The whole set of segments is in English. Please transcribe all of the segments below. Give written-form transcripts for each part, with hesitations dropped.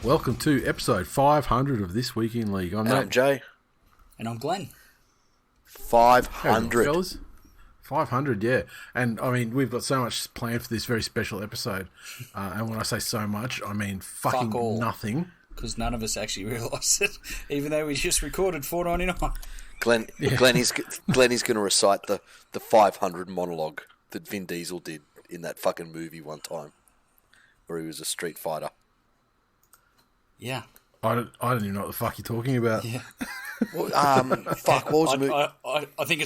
Welcome to episode 500 of This Week in League. I'm Jay. And I'm Glenn. 500. Fellas. 500, yeah. And, I mean, we've got so much planned for this very special episode. And when I say so much, I mean fucking Fuck all. nothing. Because none of us actually realised it, even though we just recorded 499. Glenn is going to recite the 500 monologue that Vin Diesel did in that fucking movie one time, where he was a street fighter. Yeah. I don't even know what the fuck you're talking about. Yeah. Fuck, what was the movie? I think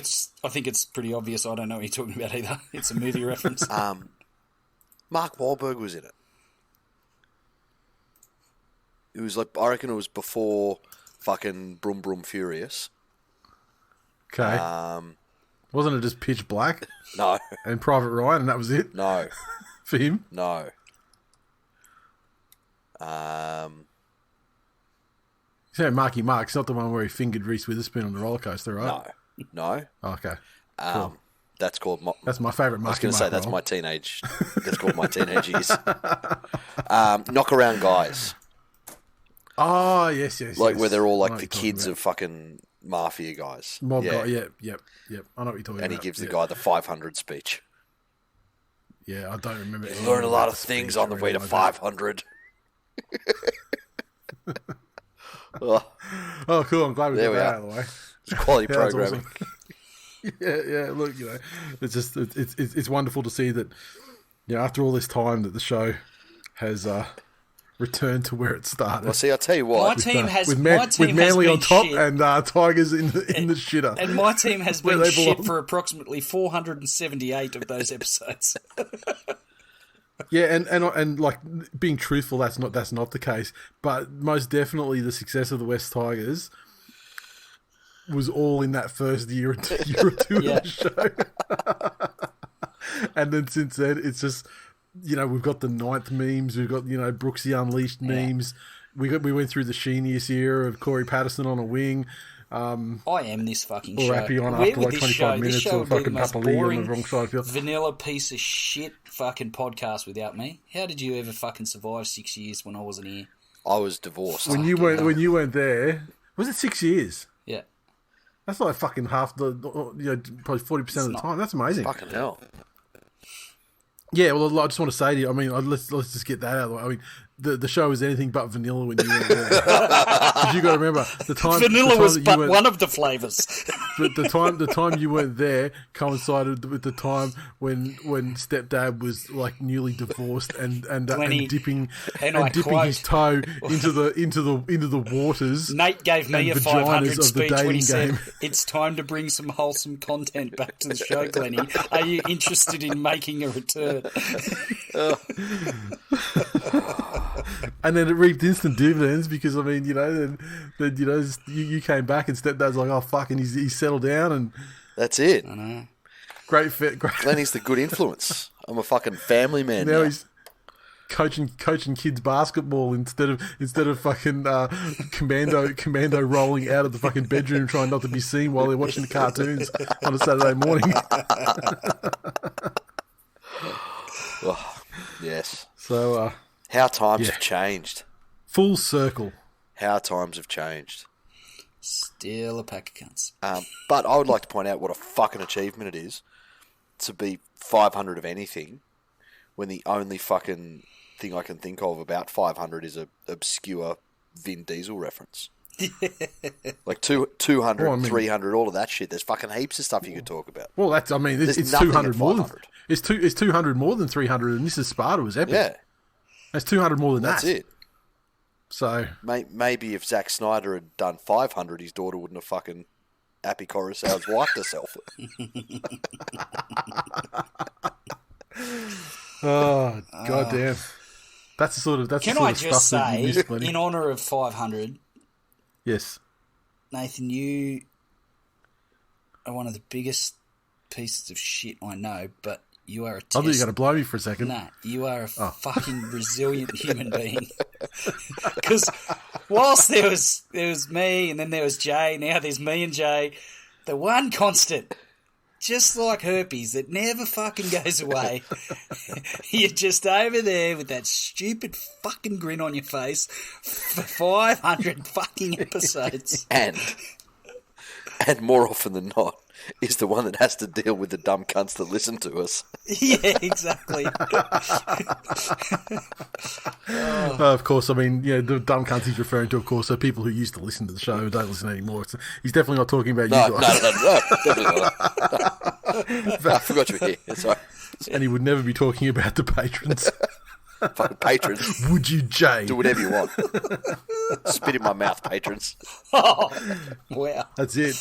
it's pretty obvious. I don't know what you're talking about either. It's a movie reference. Mark Wahlberg was in it. It was like, I reckon it was before fucking Brum Brum Furious. Okay. Wasn't it just Pitch Black? No. And Private Ryan, and that was it? No. For him? No. So Marky Mark's not the one where he fingered Reese Witherspoon on the roller coaster, right? No. Oh, okay. Cool. That's called... That's my favourite Marky Mark. I was going to say, that's my teenage... That's called my teenage years. Knock Around Guys. Oh, yes. Like where they're all like the kids of fucking mafia guys. Mob guy, yep. I know what you're talking about. And he gives the guy the 500 speech. Yeah, I don't remember. You learn a lot of things on the way to 500. Oh, cool. I'm glad we got that out of the way. It's quality programming. Awesome. yeah. Look, it's just it's wonderful to see that. After all this time, that the show has returned to where it started. Well, see, I'll tell you what. My team has with been Manly on top shit. and Tigers in the shitter. And my team has Where been they shit belong. for approximately 478 of those episodes. Yeah, and like being truthful, that's not the case. But most definitely, the success of the West Tigers was all in that first year or two of the show. And then since then, it's just we've got the ninth memes, we've got Brooksy Unleashed memes. We went through the sheeniest era of Corey Patterson on a wing. I am this fucking or show. Appy on after like 25 minutes, or fucking Papali on the wrong side of the field. Vanilla piece of shit fucking podcast without me. How did you ever fucking survive 6 years when I wasn't here? I was divorced. When you weren't there, was it 6 years? Yeah. That's like fucking half the, probably 40% of the time. That's amazing. Fucking hell. Yeah, well, I just want to say to you, I mean, let's just get that out of the way. I mean, the show is anything but vanilla when you weren't there. Because you got to remember the time. Vanilla was but one of the flavours. But the time you weren't there coincided with the time when stepdad was like newly divorced and dipping his toe into the waters. Nate gave me a 500 speech when he said, game. "It's time to bring some wholesome content back to the show, Glennie. Are you interested in making a return?" And then it reaped instant dividends because then you came back and stepdad's like, oh fuck, and he's settled down and that's it. I know. Great fit. Glennie's the good influence. I'm a fucking family man now. He's coaching kids basketball instead of fucking commando rolling out of the fucking bedroom trying not to be seen while they're watching the cartoons on a Saturday morning. Oh, yes. So how times have changed. Full circle. How times have changed. Still a pack of cunts. But I would like to point out what a fucking achievement it is to be 500 of anything when the only fucking thing I can think of about 500 is a obscure Vin Diesel reference. Like 200, 300, all of that shit. There's fucking heaps of stuff you could talk about. Well, it's 200 more than it's 200 more than 300, and this is Sparta was epic. Yeah. That's 200 more than that. That's it. So maybe if Zack Snyder had done 500, his daughter wouldn't have fucking Appy Coruscant's wiped herself. Oh goddamn! That's the sort of Can the sort I of just stuff that you say, miss, Glennie. in honour of 500, Yes, Nathan, you are one of the biggest pieces of shit I know, but you are a test. I thought you were going to blow me for a second. Nah, you are a fucking resilient human being. Because whilst there was me and then there was Jay, now there's me and Jay, the one constant just like herpes, it never fucking goes away. You're just over there with that stupid fucking grin on your face for 500 fucking episodes. And more often than not, is the one that has to deal with the dumb cunts that listen to us. Yeah, exactly. Of course, I mean, the dumb cunts he's referring to, of course, are people who used to listen to the show who don't listen anymore. So he's definitely not talking about you guys. No, definitely not. I forgot you were here. Sorry. And he would never be talking about the patrons. Fucking patrons. Would you, Jay? Do whatever you want. Spit in my mouth, patrons. Oh, wow. That's it.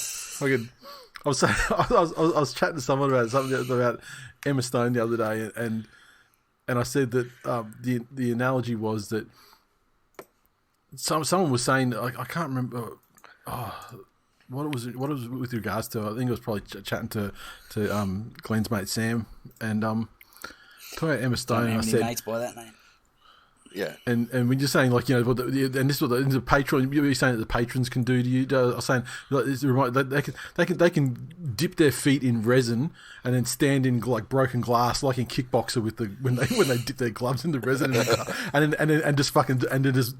I was chatting to someone about something about Emma Stone the other day, and I said that the analogy was that someone was saying, I can't remember what it was with regards to. I think it was probably chatting to Glenn's mate Sam, and talking about Emma Stone. Don't And I have any said, mates by that name. Yeah. And we're just saying, like, and this is what the patron. You're saying that the patrons can do to you. I was saying, like, they can dip their feet in resin and then stand in like broken glass, like in Kickboxer with when they dip their gloves in the resin and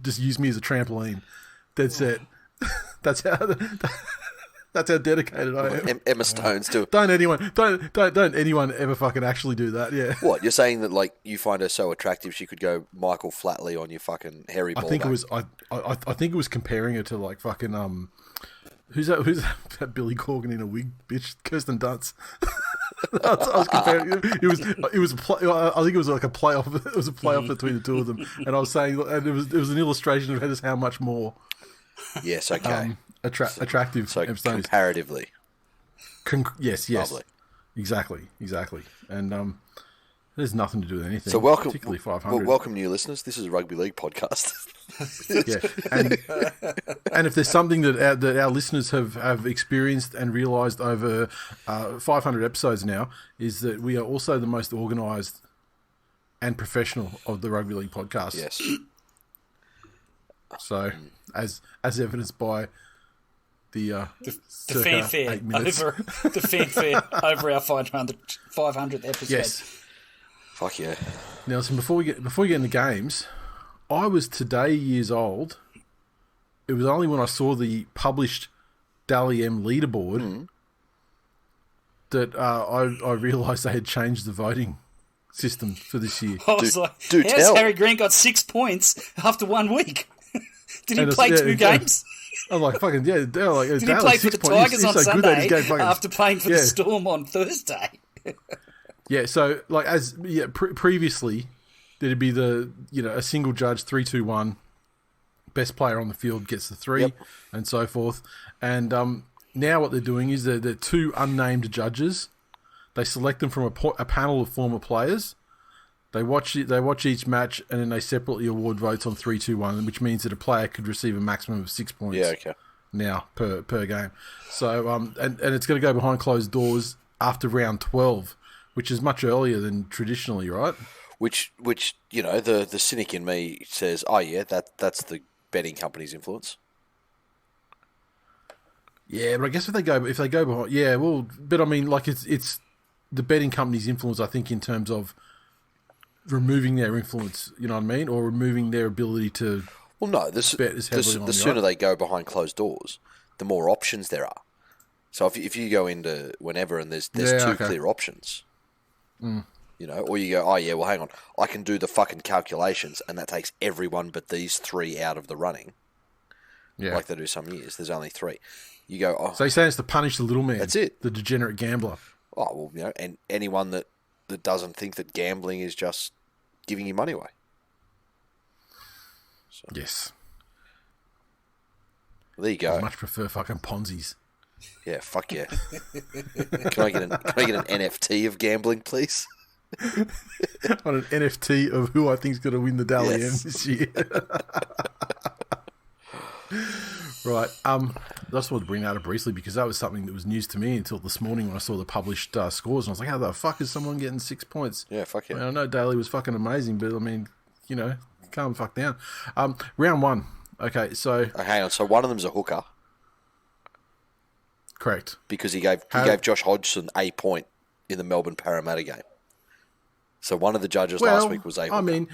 just use me as a trampoline. That's it. That's how dedicated I am. Emma Stone's too. Don't anyone ever fucking actually do that? Yeah. What, you're saying that like you find her so attractive she could go Michael Flatley on your fucking hairy ball? I think it was comparing her to like fucking who's that Billy Corgan in a wig bitch, Kirsten Dunst. I was comparing it was a play, I think it was like a playoff. It was a playoff between the two of them, and I was saying, and it was an illustration of just how much more. Yes. Okay. Attractive. So comparatively. Yes. Lovely. Exactly. And there's nothing to do with anything. So welcome, particularly 500. welcome new listeners. This is a rugby league podcast. Yeah, and if there's something that our listeners have experienced and realised over 500 episodes now, is that we are also the most organised and professional of the rugby league podcasts. Yes. So, as evidenced by the fanfare over our 500th episode. Yes. Fuck yeah. Now, listen, before we get into games, I was today years old. It was only when I saw the published Dally M leaderboard that I realised they had changed the voting system for this year. I was how's Harry Green got 6 points after 1 week? Did he play 2 games? I'm like, fucking, yeah. They're like, did he play for the Tigers on Sunday after playing for the Yeah. Storm on Thursday? Yeah, so, like, previously, there'd be a single judge, 3-2-1, best player on the field gets the 3, and so forth. And now what they're doing is they're 2 unnamed judges. They select them from a panel of former players. They watch each match, and then they separately award votes on 3-2-1, which means that a player could receive a maximum of 6 points. Yeah, okay. Now per game. So and it's going to go behind closed doors after round 12, which is much earlier than traditionally, right? Which the cynic in me says, oh yeah, that's the betting company's influence. Yeah, but I guess if they go behind, yeah, well, but I mean, like it's the betting company's influence, I think, in terms of removing their influence, you know what I mean, or removing their ability to. Well, no, the sooner they go behind closed doors, the more options there are. So if you go into whenever and there's two clear options, or you go, oh yeah, well hang on, I can do the fucking calculations, and that takes everyone but these 3 out of the running. Yeah, like they do some years. There's only 3. You go, oh, so you're saying it's to punish the little man. That's it. The degenerate gambler. Oh well, and anyone that doesn't think that gambling is just giving you money away. So. Yes. Well, there you go. I much prefer fucking Ponzi's. Yeah, fuck yeah. Can I get an NFT of gambling, please? On an NFT of who I think is going to win the Dally M this year. Right. I just wanted to bring that up briefly because that was something that was news to me until this morning when I saw the published scores, and I was like, how the fuck is someone getting 6 points? Yeah, fuck yeah. I know Daly was fucking amazing, but I mean, calm the fuck down. Round 1. Okay, so... Oh, hang on. So one of them's a hooker. Correct. Because he gave Josh Hodgson a point in the Melbourne Parramatta game. So one of the judges last week was a hooker.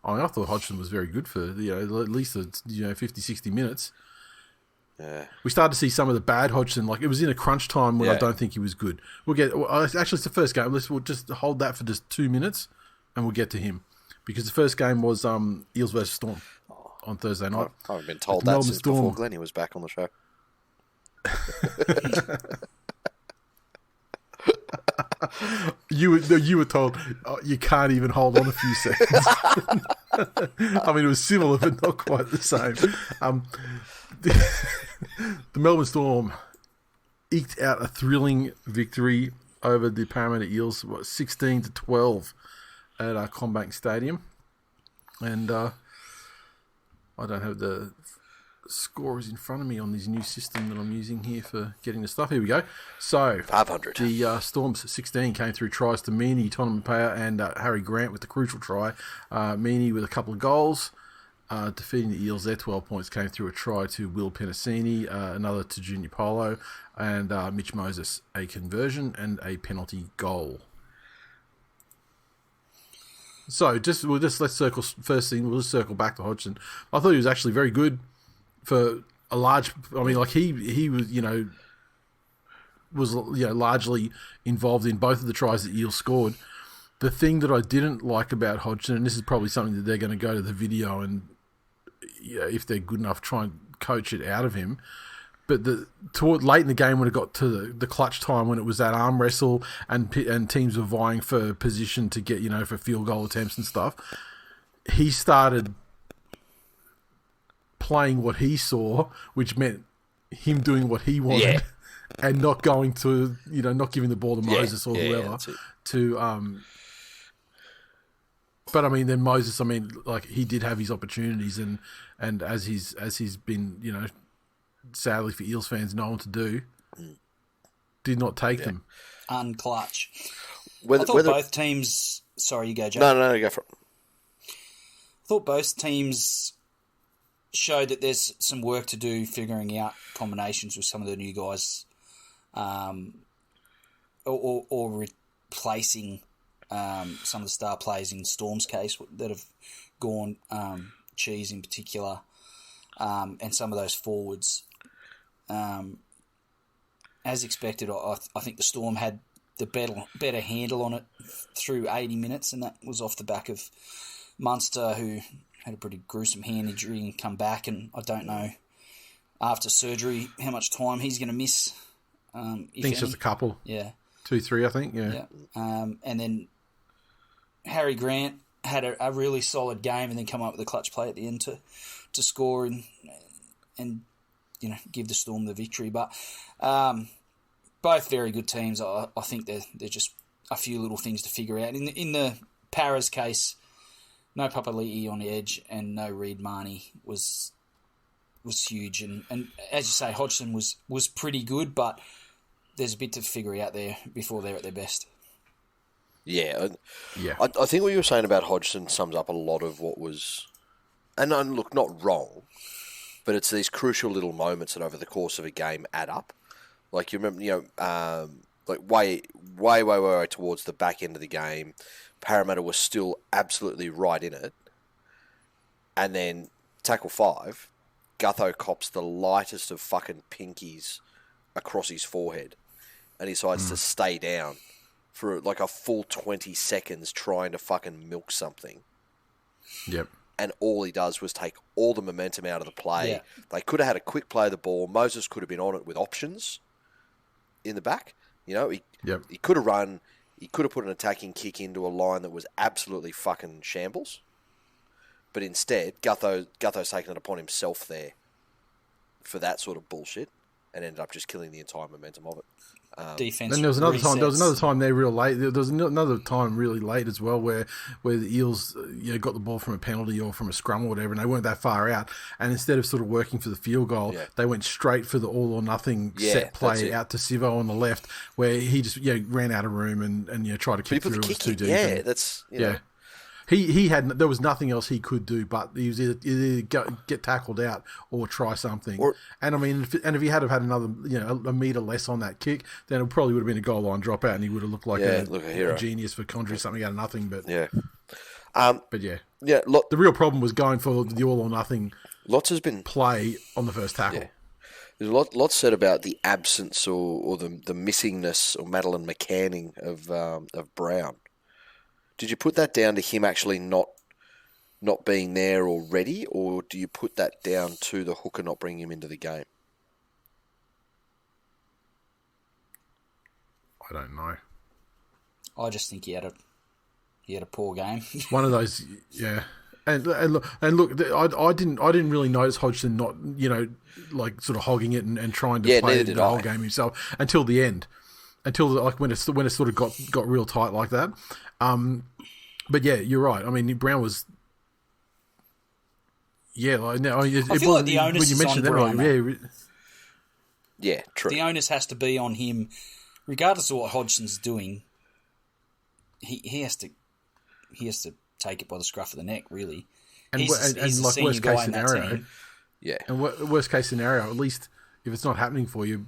I thought Hodgson was very good for at least 50, 60 minutes. Yeah. We started to see some of the bad Hodgson. Like, it was in a crunch time when I don't think he was good. Actually, it's the first game. We'll just hold that for just 2 minutes, and we'll get to him, because the first game was Eels versus Storm on Thursday night. I haven't been told that since before Glennie was back on the show. You were told you can't even hold on a few seconds. I mean, it was similar, but not quite the same. The Melbourne Storm eked out a thrilling victory over the Parramatta Eels, 16-12 at Combank Stadium, and I don't have the scores in front of me on this new system that I'm using here for getting the stuff. Here we go. So 500. The Storm's 16 came through tries to Meaney, Tonamapea, and Harry Grant with the crucial try. Meaney with a couple of goals. Defeating the Eels, their 12 points came through a try to Will Penasini, another to Junior Polo, and Mitch Moses, a conversion and a penalty goal. So let's circle first thing. We'll just circle back to Hodgson. I thought he was actually very good for a large. I mean, like he was largely involved in both of the tries that Eels scored. The thing that I didn't like about Hodgson, and this is probably something that they're going to go to the video and, if they're good enough, try and coach it out of him. But toward late in the game, when it got to the clutch time, when it was that arm wrestle and teams were vying for position to get, for field goal attempts and stuff, he started playing what he saw, which meant him doing what he wanted and not going to, not giving the ball to Moses or whoever But I mean, then Moses, he did have his opportunities, and as he's been, sadly for Eels fans, known to do, did not take them. Unclutch. I thought both teams. Sorry, you go, Joe. No, go for it. I thought both teams showed that there's some work to do figuring out combinations with some of the new guys, or replacing some of the star players in Storm's case that have gone, Cheese in particular, and some of those forwards. As expected, I think the Storm had the better handle on it through 80 minutes, and that was off the back of Munster, who had a pretty gruesome hand injury and come back, and I don't know after surgery how much time he's going to miss. I think it's just a couple. Yeah. 2-3, I think, yeah. And then Harry Grant had a really solid game and then come up with a clutch play at the end to score and give the Storm the victory. But both very good teams. I think they're just a few little things to figure out. In the Paras case, no Papali'i on the edge and no Reid Marnie was huge. And as you say, Hodgson was pretty good, but there's a bit to figure out there before they're at their best. Yeah. I think what you were saying about Hodgson sums up a lot of what was, and look, not wrong, but it's these crucial little moments that over the course of a game add up. Like, you remember, like way towards the back end of the game, Parramatta was still absolutely right in it. And then tackle 5, Gutho cops the lightest of fucking pinkies across his forehead, and he decides to stay down for like a full 20 seconds trying to fucking milk something. Yep. And all he does was take all the momentum out of the play. Yeah. They could have had a quick play of the ball. Moses could have been on it with options in the back. He could have run. He could have put an attacking kick into a line that was absolutely fucking shambles. But instead, Gutho's taken it upon himself there for that sort of bullshit and ended up just killing the entire momentum of it. Defense. And there was another time. There was another time there real late. There was another time really late as well where the Eels got the ball from a penalty or from a scrum or whatever, and they weren't that far out. And instead of sort of working for the field goal, they went straight for the all or nothing set play out to Sivo on the left, where he just ran out of room and tried to kick through. It was too deep. Yeah, that's he had there was nothing else he could do, but he was either get tackled out or try something. And I mean, if he had have had another a metre less on that kick, then it probably would have been a goal line dropout, and he would have looked like a genius for conjuring something out of nothing. But but yeah, the real problem was going for the all or nothing. Lots has been play on the first tackle. Yeah. There's a lot said about the absence or the missingness or Madeline McCanning of Brown. Did you put that down to him actually not being there already, or do you put that down to the hooker not bringing him into the game? I don't know. I just think he had a poor game. One of those, yeah. And look, I didn't really notice Hodgson not sort of hogging it and trying to play the whole game himself until the end, when it sort of got real tight like that. But yeah, you're right. I mean, Brown was. Yeah, I feel like the onus is on Brown. Yeah, true. The onus has to be on him, regardless of what Hodgson's doing. He has to take it by the scruff of the neck, really. And like worst case scenario, yeah. And worst case scenario, at least if it's not happening for you,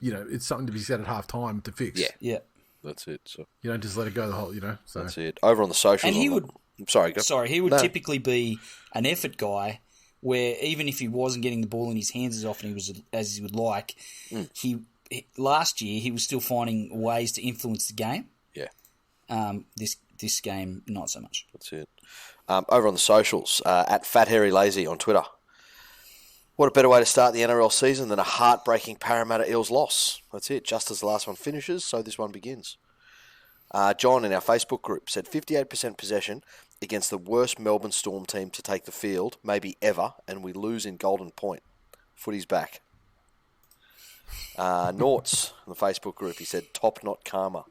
it's something to be said at half time to fix. Yeah. That's it. So you don't just let it go the whole, So that's it. Over on the socials, and he would. Go. He would typically be an effort guy, where even if he wasn't getting the ball in his hands as often as he would like, last year he was still finding ways to influence the game. Yeah. This game, not so much. That's it. Over on the socials, at Fat Harry Lazy on Twitter. What a better way to start the NRL season than a heartbreaking Parramatta Eels loss. That's it. Just as the last one finishes, so this one begins. John in our Facebook group said 58% possession against the worst Melbourne Storm team to take the field, maybe ever, and we lose in Golden Point. Footy's back. Norts in the Facebook group, he said top not karma.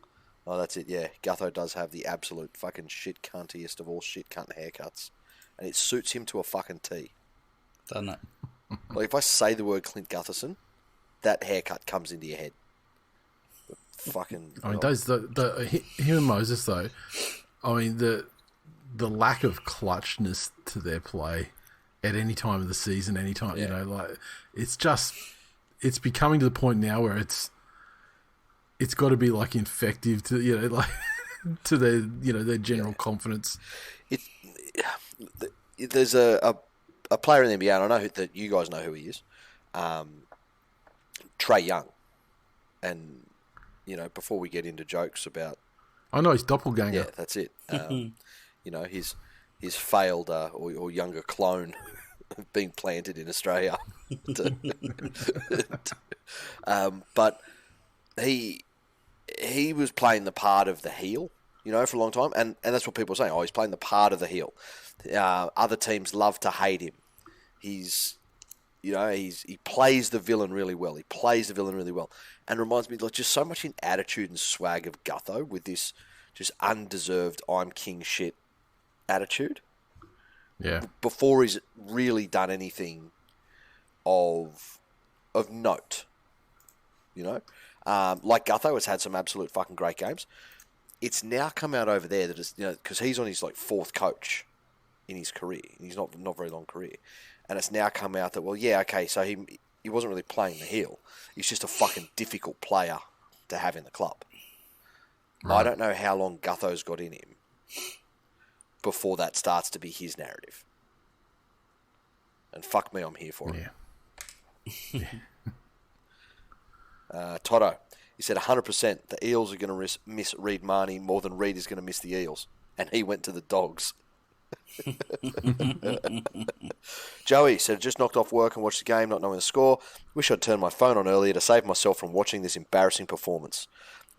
Oh, that's it, yeah. Gutho does have the absolute fucking shit cuntiest of all shit cunt haircuts. And it suits him to a fucking T. Doesn't it? Like, if I say the word Clint Gutherson, that haircut comes into your head. Fucking... I mean, him and Moses, though, I mean, the lack of clutchness to their play at any time of the season, it's becoming to the point now where it's got to be like infective to to their general confidence. There's a player in the NBA, and I know that you guys know who he is, Trey Young, and before we get into jokes about, I know his doppelganger. Yeah, that's it. His failed or younger clone being planted in Australia, but he was playing the part of the heel, for a long time, and that's what people are saying. Oh, he's playing the part of the heel. Other teams love to hate him. He plays the villain really well. And reminds me, just so much in attitude and swag of Gutho with this just undeserved I'm king shit attitude. Yeah. Before he's really done anything of note, like Gutho has had some absolute fucking great games. It's now come out over there that it's, because he's on his fourth coach in his career. He's not very long career. And it's now come out that, well, yeah, okay, so he wasn't really playing the heel. He's just a fucking difficult player to have in the club. Right. I don't know how long Gutho's got in him before that starts to be his narrative. And fuck me, I'm here for it. Yeah. Toto, he said 100% the Eels are going to miss Reed Marnie more than Reed is going to miss the Eels. And he went to the Dogs. Joey said, just knocked off work and watched the game, not knowing the score. Wish I'd turned my phone on earlier to save myself from watching this embarrassing performance.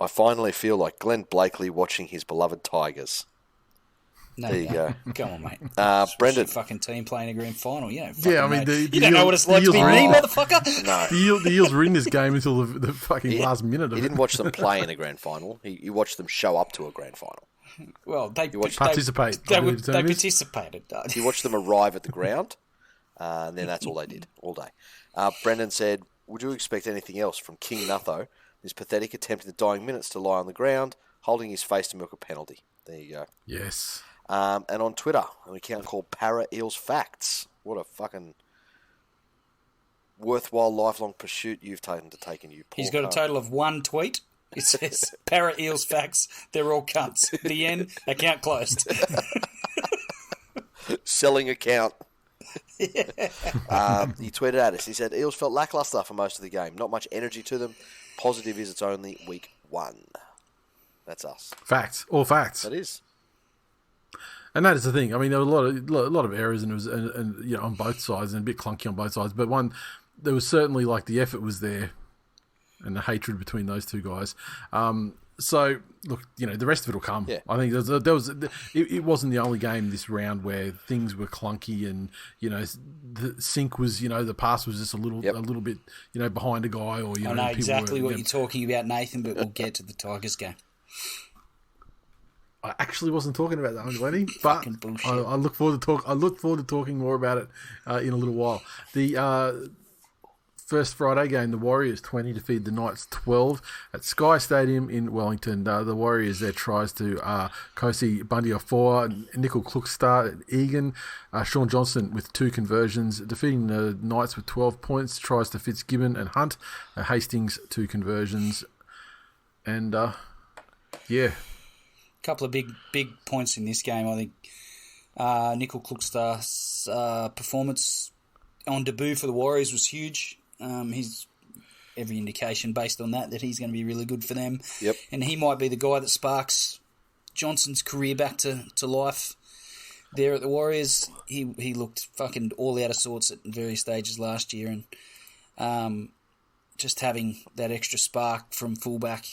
I finally feel like Glenn Blakely watching his beloved Tigers. No, there you go. Come on, mate. Brendan. Fucking team playing a grand final. You don't I mean, you don't know what it's like to be me, motherfucker. No. The Eels were in this game until the fucking last minute of it. He didn't watch them play in a grand final. He watched them show up to a grand final. Well, they participate. They participated. He watched them arrive at the ground, and then that's all they did all day. Brendan said, would you expect anything else from King Nutho? His pathetic attempt in the dying minutes to lie on the ground, holding his face to milk a penalty. There you go. Yes. And on Twitter, an account called Para Eels Facts. What a fucking worthwhile lifelong pursuit you've taken to take in, you poor He's got a total of one tweet. It says, Para Eels Facts, they're all cunts. The end, account closed. Selling account. He tweeted at us. He said, Eels felt lacklustre for most of the game. Not much energy to them. Positive is it's only week 1. That's us. Facts. All facts. That is. And that is the thing. I mean, there were a lot of errors, and it was, and you know, on both sides, and a bit clunky on both sides. But there was certainly like the effort was there, and the hatred between those two guys. So look, you know, the rest of it will come. Yeah. I think it wasn't the only game this round where things were clunky, and you know, the sync was, you know, the pass was just a little bit, you know, behind a guy, or you know, I know people exactly were, what you're talking about, Nathan. But we'll get to the Tigers game. I actually wasn't talking about that one, Glennie, but bullshit. I look forward to talking more about it in a little while. The first Friday game, the Warriors 20 defeated the Knights 12 at Sky Stadium in Wellington. The Warriors, their tries to Kosi Bundy-Afoa, Nickel Klukstar, Egan, Sean Johnson with 2 conversions, defeating the Knights with 12 points. Tries to Fitzgibbon and Hunt, Hastings 2 conversions, and yeah. Couple of big points in this game, I think. Nickel Klukstar's performance on debut for the Warriors was huge. He's every indication based on that he's going to be really good for them. Yep. And he might be the guy that sparks Johnson's career back to life there at the Warriors. He looked fucking all out of sorts at various stages last year, and just having that extra spark from fullback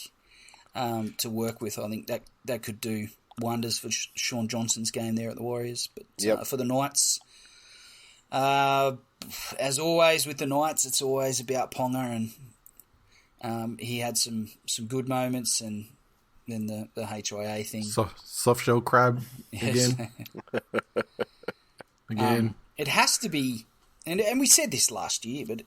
to work with, I think that could do wonders for Sean Johnson's game there at the Warriors. But for the Knights, as always with the Knights, it's always about Ponga, and he had some good moments, and then the HIA thing. Soft shell crab again. Again. It has to be, and we said this last year, but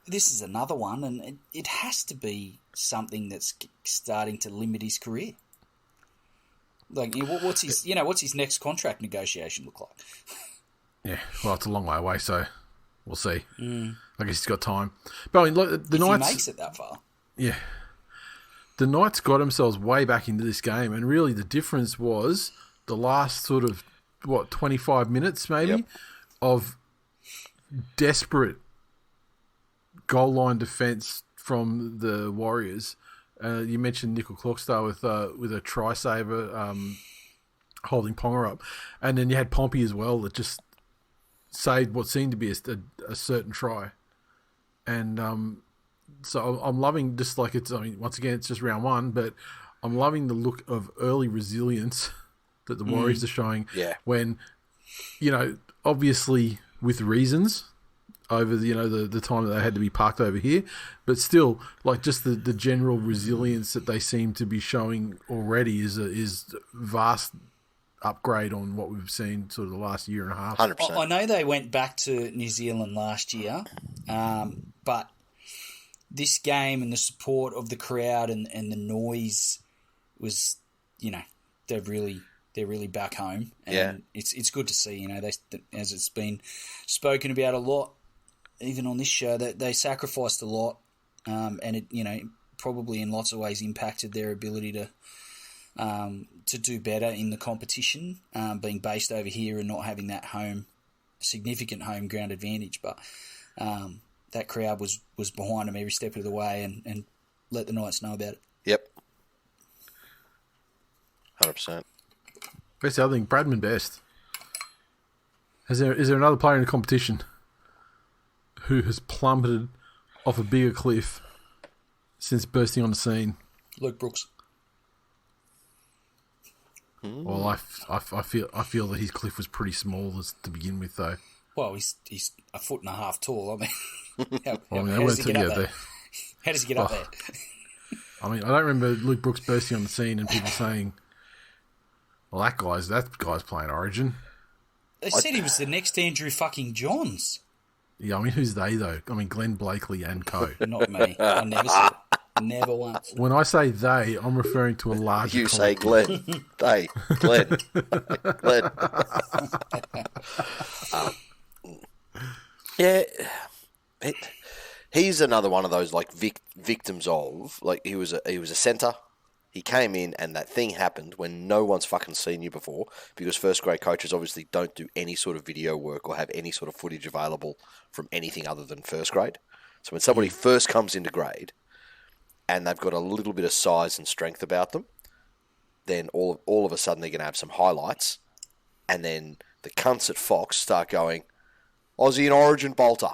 this is another one, and it has to be something that's starting to limit his career. Like, what's his next contract negotiation look like? Yeah, well, it's a long way away, so we'll see. I guess he's got time. But I mean, look, the if Knights, he makes it that far. Yeah. The Knights got themselves way back into this game, and really the difference was the last sort of, 25 minutes maybe, of desperate goal line defence from the Warriors. You mentioned Nickel Klukstar with a try saver holding Ponga up, and then you had Pompey as well that just saved what seemed to be a certain try. And so I'm loving, just like it's, I mean, once again, it's just round 1, but I'm loving the look of early resilience that the Warriors are showing. Yeah. When, you know, obviously with reasons over the, you know, the time that they had to be parked over here, but still, like, just the general resilience that they seem to be showing already is vast upgrade on what we've seen sort of the last year and a half. 100%. I know they went back to New Zealand last year, but this game and the support of the crowd and the noise was, you know, they're really back home, and it's good to see. You know, as it's been spoken about a lot, even on this show, that they sacrificed a lot, and it, you know, probably in lots of ways impacted their ability to do better in the competition, being based over here and not having that significant home ground advantage. But that crowd was behind them every step of the way, and let the Knights know about it. Yep. 100%. That's the other thing, Bradman Best. Is there another player in the competition who has plummeted off a bigger cliff since bursting on the scene? Luke Brooks. Well, I feel that his cliff was pretty small to begin with, though. Well, he's 1.5 feet tall. I mean, How does he get up there? How does he get up there? I mean, I don't remember Luke Brooks bursting on the scene and people saying, "Well, that guy's playing Origin." They said he was the next Andrew fucking Johns. Yeah, I mean, who's they though? I mean, Glenn Blakely and co. Not me. I never said it. Never once. When I say they, I'm referring to a large. You say Glenn. They. Glenn. Glenn. Yeah. He's another one of those like victims of like he was a centre. He came in and that thing happened when no one's fucking seen you before because first grade coaches obviously don't do any sort of video work or have any sort of footage available from anything other than first grade. So when somebody first comes into grade and they've got a little bit of size and strength about them, then all of a sudden they're going to have some highlights, and then the cunts at Fox start going, Aussie and Origin bolter.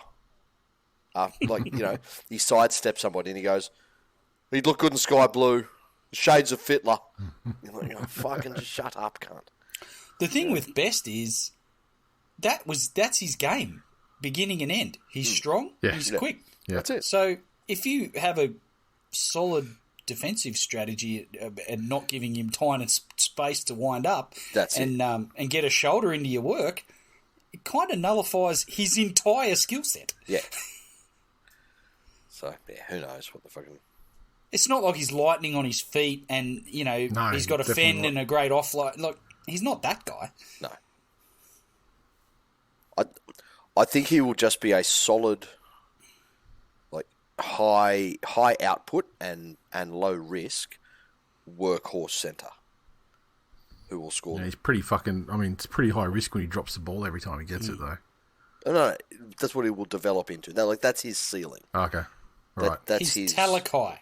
He sidesteps somebody and he goes, he'd look good in sky blue. Shades of Fitler. You're like, oh, fucking just shut up, cunt. The thing with Best is that's his game, beginning and end. He's strong. Yeah. He's quick. Yeah. That's it. So if you have a solid defensive strategy and not giving him time and space to wind up, and get a shoulder into your work, it kind of nullifies his entire skill set. Yeah. So yeah, who knows what the fucking. It's not like he's lightning on his feet and, he's got a fend and a great offload. Look, he's not that guy. No. I think he will just be a solid, like, high output and low risk workhorse centre who will score. Yeah, he's pretty fucking... I mean, it's pretty high risk when he drops the ball every time he gets it, though. No, that's what he will develop into. That's his ceiling. Okay. All right. That's he's his... Talakai.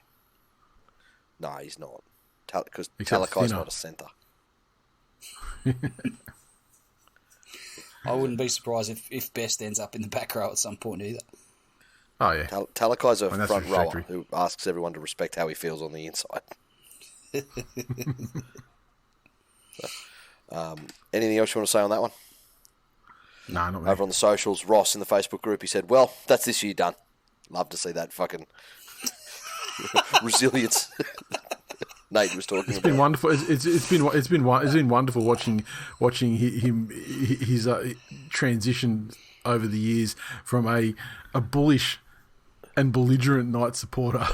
No, he's not. Because Except Talakai's thinner. not a centre. I wouldn't be surprised if Best ends up in the back row at some point either. Oh, yeah. Talakai's a that's front rower refractory. who asks everyone to respect how he feels on the inside. Anything else you want to say on that one? No, not really. Over on the socials, Ross in the Facebook group, he said, well, that's this year done. Love to see that fucking resilience Nate was talking It's about. been wonderful. It's been wonderful watching his transition over the years from a bullish and belligerent Knight supporter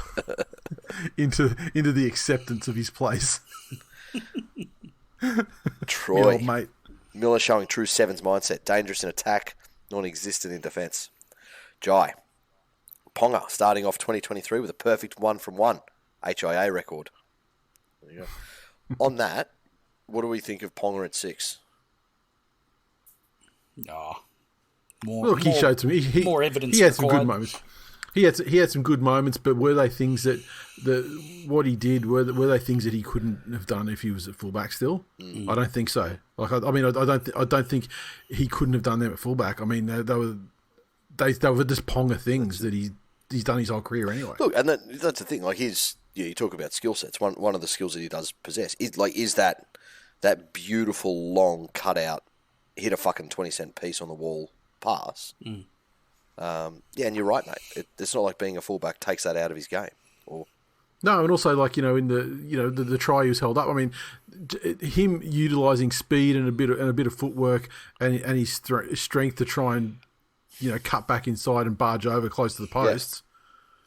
into the acceptance of his place. Troy, Old mate. Miller showing true sevens mindset, dangerous in attack, non-existent in defence. Jai, Ponga starting off 2023 with a perfect 1-from-1 HIA record. There you go. On that, what do we think of Ponga at 6? Look, he showed some. More evidence. He had some required. good moments. He had some good moments, but were they things that what he did were they things that he couldn't have done if he was at fullback still? I don't think so. Like I don't think he couldn't have done them at fullback. I mean they were just Ponga things that he's done his whole career anyway. Look, and that's the thing. Like you talk about skill sets. One of the skills that he does possess is that beautiful long cutout, hit a fucking 20-cent piece on the wall pass. Yeah, and you're right, mate. It's not like being a fullback takes that out of his game. No, and also like in the try he was held up. I mean, him utilising speed and a bit of footwork and his strength to try and cut back inside and barge over close to the posts. Yeah.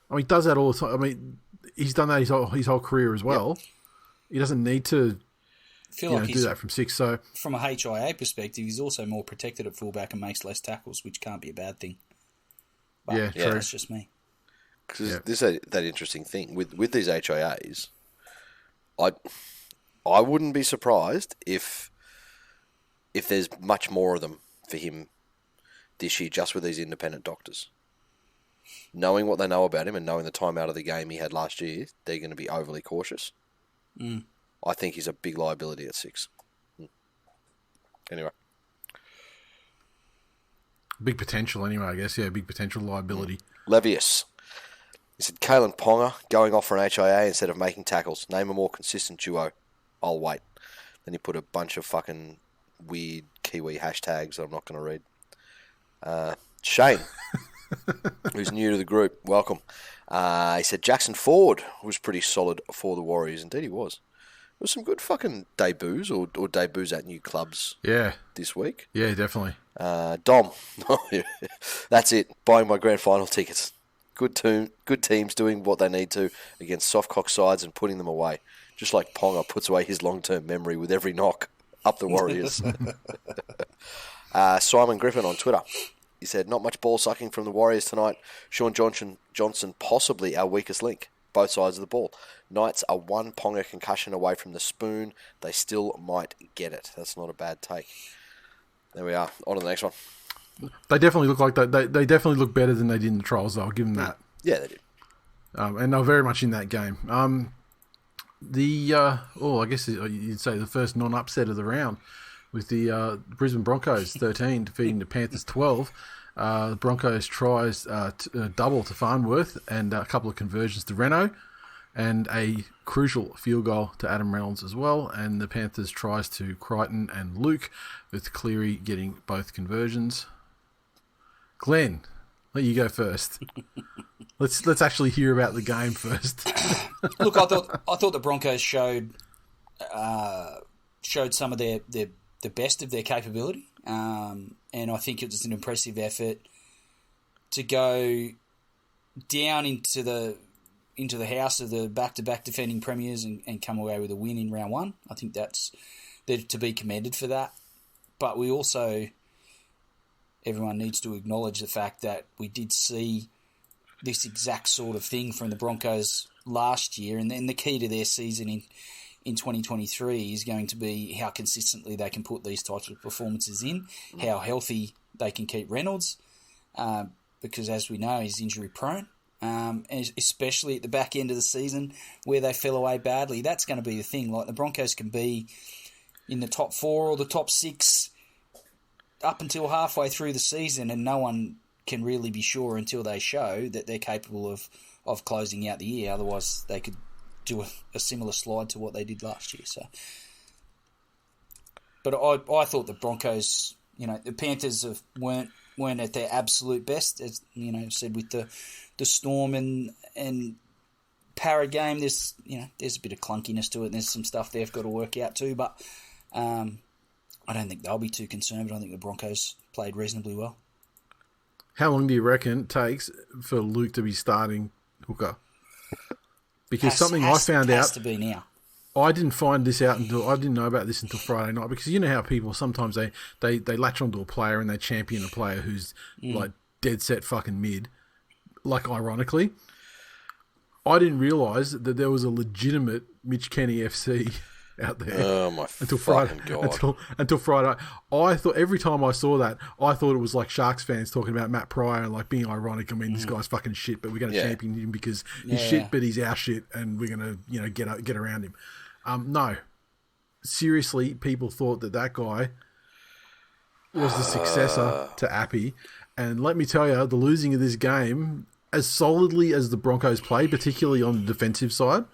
I mean, he does that all the time. I mean, he's done that his whole career as well. Yep. He doesn't need to do that from 6. So from a HIA perspective, he's also more protected at fullback and makes less tackles, which can't be a bad thing. But true. That's just me. Because this is that interesting thing with these HIAs. I wouldn't be surprised if there's much more of them for him this year, just with these independent doctors. Knowing what they know about him and knowing the time out of the game he had last year, they're going to be overly cautious. I think he's a big liability at 6. Anyway. Big potential anyway, I guess. Yeah, big potential liability. Levius. He said, Kalen Ponga going off for an HIA instead of making tackles. Name a more consistent duo. I'll wait. Then he put a bunch of fucking weird Kiwi hashtags that I'm not going to read. Shane, who's new to the group, welcome. He said Jackson Ford was pretty solid for the Warriors. Indeed he was. There was some good fucking debuts or debuts at new clubs this week. Yeah, definitely. Dom. That's it. Buying my grand final tickets. Good teams doing what they need to against soft-cock sides and putting them away. Just like Ponga puts away his long-term memory with every knock up the Warriors. Simon Griffin on Twitter. He said, not much ball sucking from the Warriors tonight. Sean Johnson possibly our weakest link. Both sides of the ball. Knights are one Ponga concussion away from the spoon. They still might get it. That's not a bad take. There we are. On to the next one. They definitely look like they definitely look better than they did in the trials, though. I'll give them that. Yeah, they did. And they're very much in that game. I guess you'd say the first non-upset of the round with the Brisbane Broncos 13 defeating the Panthers 12. The Broncos tries double to Farnworth and a couple of conversions to Renault and a crucial field goal to Adam Reynolds as well. And the Panthers tries to Crichton and Luke, with Cleary getting both conversions. Glenn, let you go first. Let's actually hear about the game first. Look, I thought the Broncos showed some of the best of their capability, and I think it was an impressive effort to go down into the house of the back-to-back defending premiers and come away with a win in round one. I think they're to be commended for that. But we also, everyone needs to acknowledge the fact that we did see this exact sort of thing from the Broncos last year, and the key to their season in 2023 is going to be how consistently they can put these types of performances in, how healthy they can keep Reynolds, because as we know, he's injury prone, and especially at the back end of the season where they fell away badly. That's going to be the thing. Like, the Broncos can be in the top 4 or the top 6 up until halfway through the season, and no one can really be sure until they show that they're capable of closing out the year. Otherwise, they could do a similar slide to what they did last year. So, but I thought the Broncos, the Panthers weren't at their absolute best, as said with the Storm and Parra game. There's a bit of clunkiness to it, and there's some stuff they've got to work out too. But I don't think they'll be too concerned. But I think the Broncos played reasonably well. How long do you reckon it takes for Luke to be starting hooker? Because something I found out, to be now. I didn't find this out I didn't know about this until Friday night, because you know how people sometimes they latch onto a player and they champion a player who's like dead set fucking mid. Like, ironically, I didn't realise that there was a legitimate Mitch Kenny FC out there. Oh my until Friday, God. Until Friday. I thought every time I saw that, I thought it was like Sharks fans talking about Matt Pryor and like being ironic. I mean, this guy's fucking shit, but we're going to champion him because he's shit, but he's our shit, and we're going to get around him. No, seriously, people thought that guy was the successor to Appy, and let me tell you, the losing of this game, as solidly as the Broncos play, particularly on the defensive side,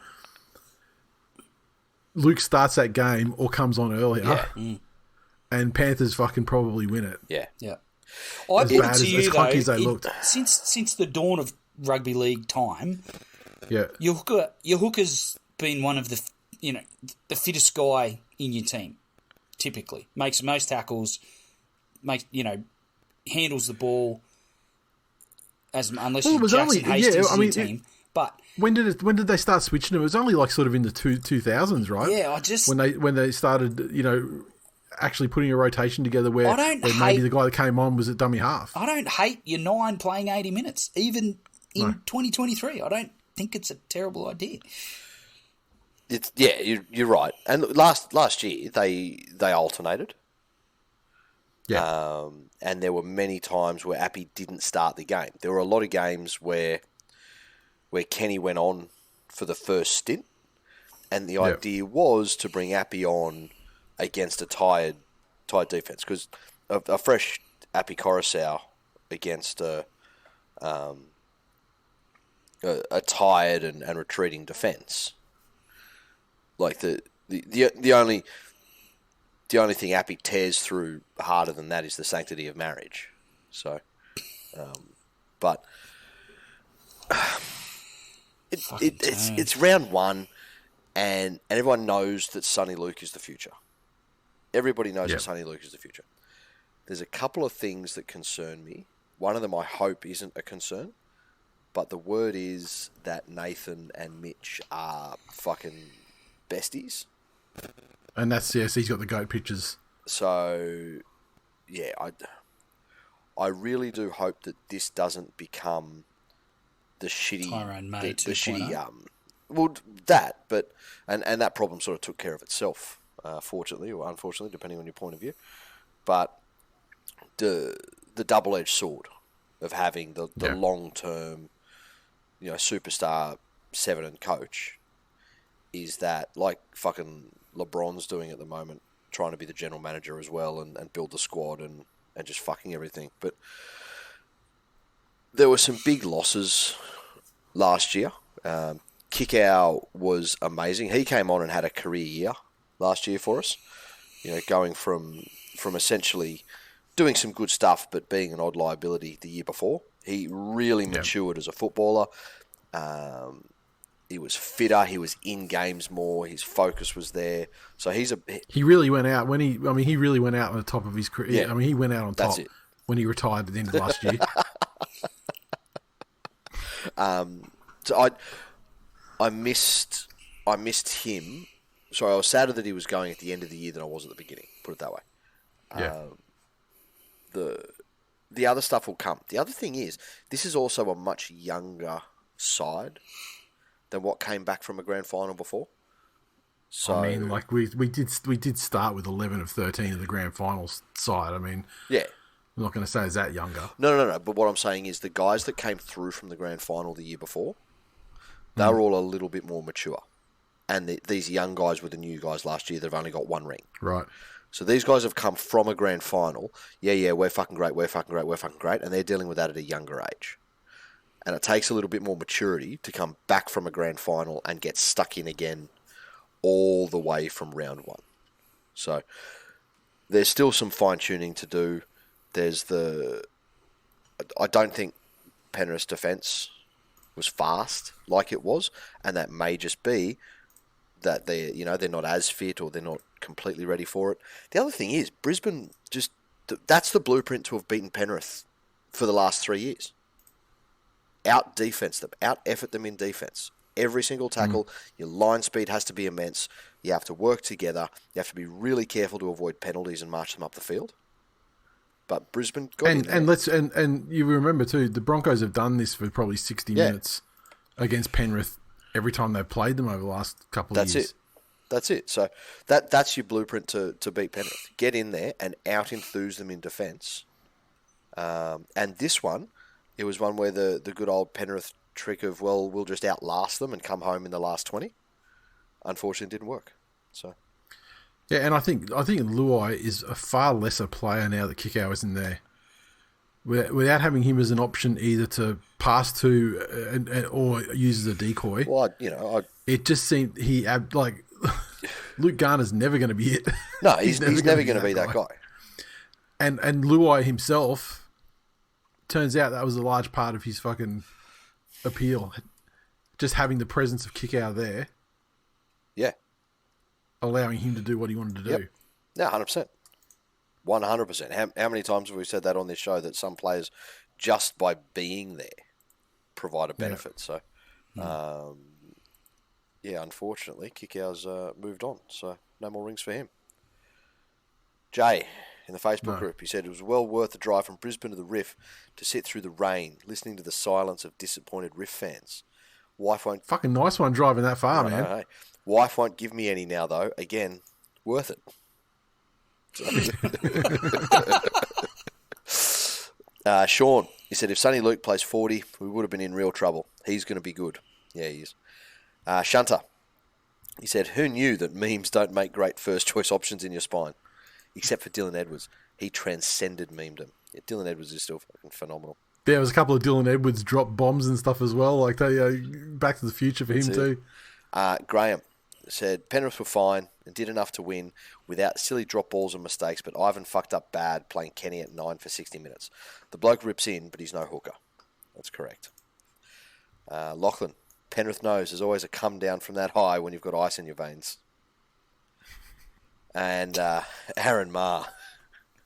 Luke starts that game or comes on earlier, and Panthers fucking probably win it. Yeah. I put it to as you, clunky as though, they looked. Since the dawn of rugby league time, your hooker's been one of the fittest guy in your team. Typically, makes most tackles, handles the ball unless you're Jackson Hastings in your team. But when did they start switching him? It was only like sort of in the 2000s, right? Yeah, when they started, actually putting a rotation together where maybe the guy that came on was at dummy half. I don't hate your 9 playing 80 minutes, even in 2023. I don't think it's a terrible idea. You're right. And last year they alternated. Yeah. And there were many times where Appy didn't start the game. There were a lot of games where Kenny went on for the first stint, and the idea was to bring Appy on against a tired defence, because a fresh Appy Coruscant against a tired and retreating defence. Like the only thing Appy tears through harder than that is the sanctity of marriage. So, but it's round one, and everyone knows that Sonny Luke is the future. Everybody knows that Sonny Luke is the future. There's a couple of things that concern me. One of them I hope isn't a concern, but the word is that Nathan and Mitch are fucking besties. And that's, yes, he's got the GOAT pictures. So, yeah, I really do hope that this doesn't become the shitty... Tyrone May the shitty... 2.0. Well, that, but... And that problem sort of took care of itself, fortunately or unfortunately, depending on your point of view. But the double-edged sword of having the long-term, superstar 7 and coach is that, like fucking LeBron's doing at the moment, trying to be the general manager as well and build the squad and just fucking everything. But there were some big losses last year. Kickout was amazing. He came on and had a career year last year for us. Going from essentially doing some good stuff but being an odd liability the year before. He really matured as a footballer. He was fitter. He was in games more. His focus was there. So he really went out he really went out on the top of his career. Yeah, he went out on top when he retired at the end of last year. So I missed him. So I was sadder that he was going at the end of the year than I was at the beginning. Put it that way. Yeah. The other stuff will come. The other thing is, this is also a much younger side than what came back from a grand final before. So we did start with 11 of 13 of the grand finals side. Yeah. I'm not going to say it's that younger. No. But what I'm saying is the guys that came through from the grand final the year before, they were all a little bit more mature. And these young guys were the new guys last year that have only got one ring. Right. So these guys have come from a grand final. Yeah, we're fucking great, we're fucking great, we're fucking great. And they're dealing with that at a younger age. And it takes a little bit more maturity to come back from a grand final and get stuck in again all the way from round one. So there's still some fine-tuning to do. I don't think Penrith's defence was fast like it was, and that may just be that they're not as fit or they're not completely ready for it. The other thing is Brisbane that's the blueprint to have beaten Penrith for the last 3 years. Out defense them, out effort them in defense. Every single tackle, your line speed has to be immense. You have to work together. You have to be really careful to avoid penalties and march them up the field. But Brisbane got in there. And you remember too, the Broncos have done this for probably 60 minutes against Penrith every time they've played them over the last couple of years. That's it. So that's your blueprint to beat Penrith. Get in there and out-enthuse them in defence. And this one, it was one where the good old Penrith trick of, we'll just outlast them and come home in the last 20. Unfortunately, it didn't work. So... Yeah, and I think Luai is a far lesser player now that Kickow is in there. Without having him as an option either to pass to or use as a decoy. Well, it just seemed Luke Garner's never going to be it. No, he's never going to be that guy. And Luai himself, turns out that was a large part of his fucking appeal. Just having the presence of Kickow there. Yeah. Allowing him to do what he wanted to do. Yep. Yeah, 100%. 100%. How many times have we said that on this show that some players, just by being there, provide a benefit? Yeah. So, unfortunately, Kickows moved on. So, no more rings for him. Jay, in the Facebook group, he said it was well worth the drive from Brisbane to the Riff to sit through the rain, listening to the silence of disappointed Riff fans. Wife won't... Fucking nice one driving that far, man. Hey. Wife won't give me any now, though. Again, worth it. Sean, he said, if Sonny Luke plays 40, we would have been in real trouble. He's going to be good. Yeah, he is. Shunter, he said, who knew that memes don't make great first-choice options in your spine? Except for Dylan Edwards. He transcended memedom. Yeah, Dylan Edwards is still fucking phenomenal. There was a couple of Dylan Edwards drop bombs and stuff as well. Like, Back to the Future for him too. Graham said, Penrith were fine and did enough to win without silly drop balls and mistakes, but Ivan fucked up bad playing Kenny at 9 for 60 minutes. The bloke rips in, but he's no hooker. That's correct. Lachlan, Penrith knows there's always a come down from that high when you've got ice in your veins. And Aaron Marr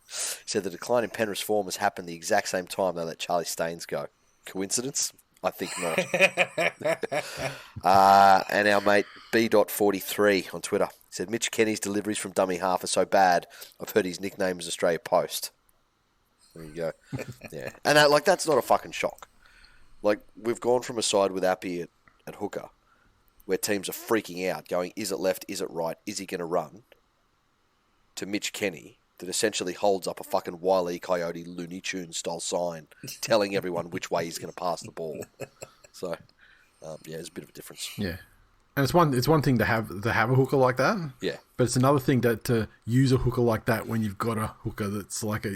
said the decline in Penrith's form has happened the exact same time they let Charlie Staines go. Coincidence? I think not. And our mate B.43 on Twitter said, Mitch Kenny's deliveries from dummy half are so bad, I've heard his nickname is Australia Post. There you go. Yeah. And that's not a fucking shock. Like, we've gone from a side with Appy at hooker, where teams are freaking out, going, is it left, is it right, is he going to run, to Mitch Kenny, that essentially holds up a fucking Wile E. Coyote Looney Tunes style sign telling everyone which way he's going to pass the ball. So, there's a bit of a difference. Yeah. And it's one thing to have a hooker like that. Yeah. But it's another thing to use a hooker like that when you've got a hooker that's like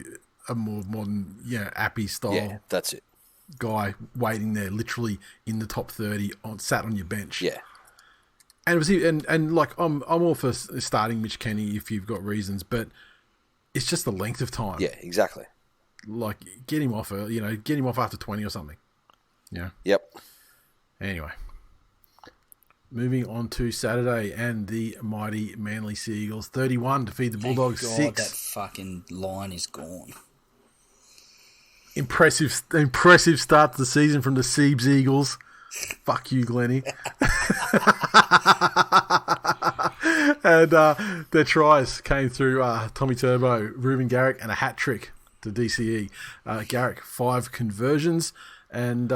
a more modern, Appy style. Yeah, that's it. Guy waiting there, literally in the top 30, sat on your bench. Yeah. And it was and like I'm all for starting Mitch Kenny if you've got reasons, but it's just the length of time. Yeah, exactly. Like get him off after 20 or something. Yeah. Yep. Anyway, moving on to Saturday and the mighty Manly Sea Eagles 31 to feed the Bulldogs 6. That fucking line is gone. Impressive start to the season from the Seabs Eagles. Fuck you, Glennie. And their tries came through Tommy Turbo, Ruben Garrick, and a hat trick to DCE. Garrick, 5 conversions, and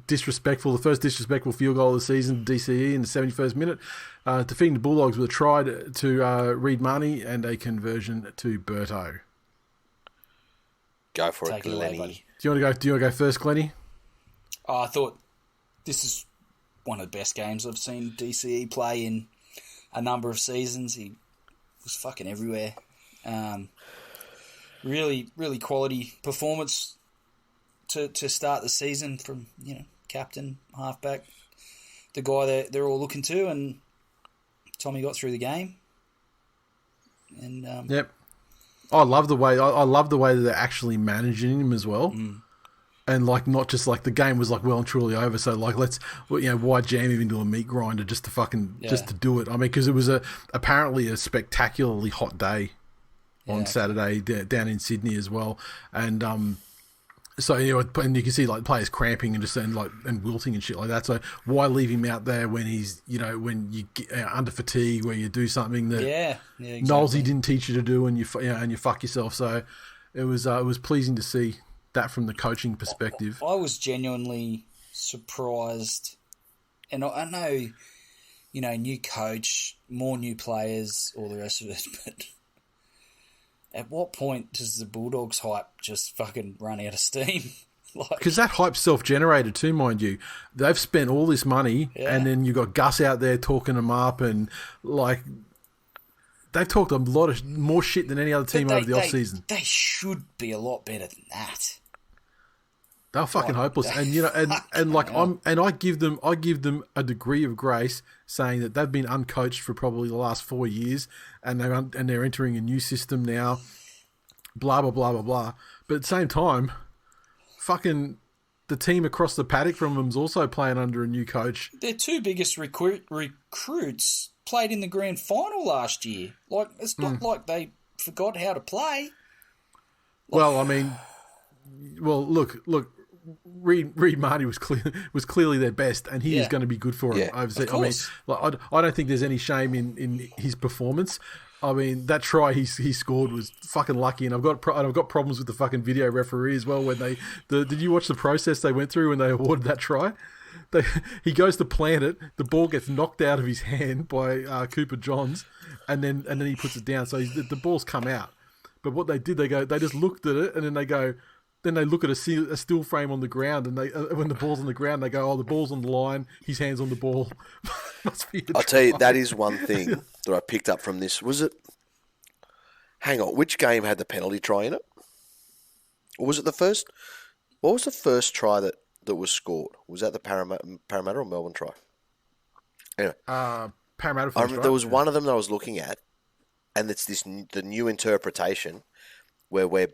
disrespectful. The first disrespectful field goal of the season, DCE in the 71st minute, defeating the Bulldogs with a try to Reed Marnie and a conversion to Berto. Go for Take it, it away, Glennie. buddy. Do you want to go first, Glennie? Oh, I thought this is one of the best games I've seen DCE play in a number of seasons. He was fucking everywhere. Really, really quality performance to start the season from, captain, halfback, the guy that they're all looking to, and Tommy got through the game. And Yep. I love the way that they're actually managing him as well. And not just the game was well and truly over. So why jam him into a meat grinder just to do it? I mean, because it was apparently a spectacularly hot day on Saturday down in Sydney as well. And so and you can see players cramping and wilting and shit like that. So why leave him out there when he's when you get under fatigue, where you do something that exactly. Knowlesy didn't teach you to do, and you fuck yourself. So it was pleasing to see that from the coaching perspective. I was genuinely surprised, and I know, new coach, more new players, all the rest of it, but at what point does the Bulldogs hype just fucking run out of steam? Because that hype's self-generated too, mind you. They've spent all this money, and then you got Gus out there talking them up, and they've talked a lot of more shit than any other team over the off-season. They should be a lot better than that. They're fucking hopeless, and I give them a degree of grace, saying that they've been uncoached for probably the last 4 years, and they're entering a new system now. Blah blah blah blah blah. But at the same time, fucking the team across the paddock from them's also playing under a new coach. Their 2 biggest recruits played in the grand final last year. It's not like they forgot how to play. Well, I mean, look. Reed Marty was clearly their best, and he is going to be good for him. Of course. I mean, I don't think there's any shame in his performance. I mean, that try he scored was fucking lucky, and I've got problems with the fucking video referee as well. When did you watch the process they went through when they awarded that try? He goes to plant it, the ball gets knocked out of his hand by Cooper Johns, and then he puts it down. So the ball's come out. But what they did, they just looked at it, and then they look at a still frame on the ground, and when the ball's on the ground, they go, "Oh, the ball's on the line. His hand's on the ball." Must be I'll tell you, that is one thing that I picked up from this. Was it? Hang on, which game had the penalty try in it? Or was it the first? What was the first try that was scored? Was that the Parramatta or Melbourne try? Anyway, Parramatta. There was one of them that I was looking at, and it's the new interpretation where we're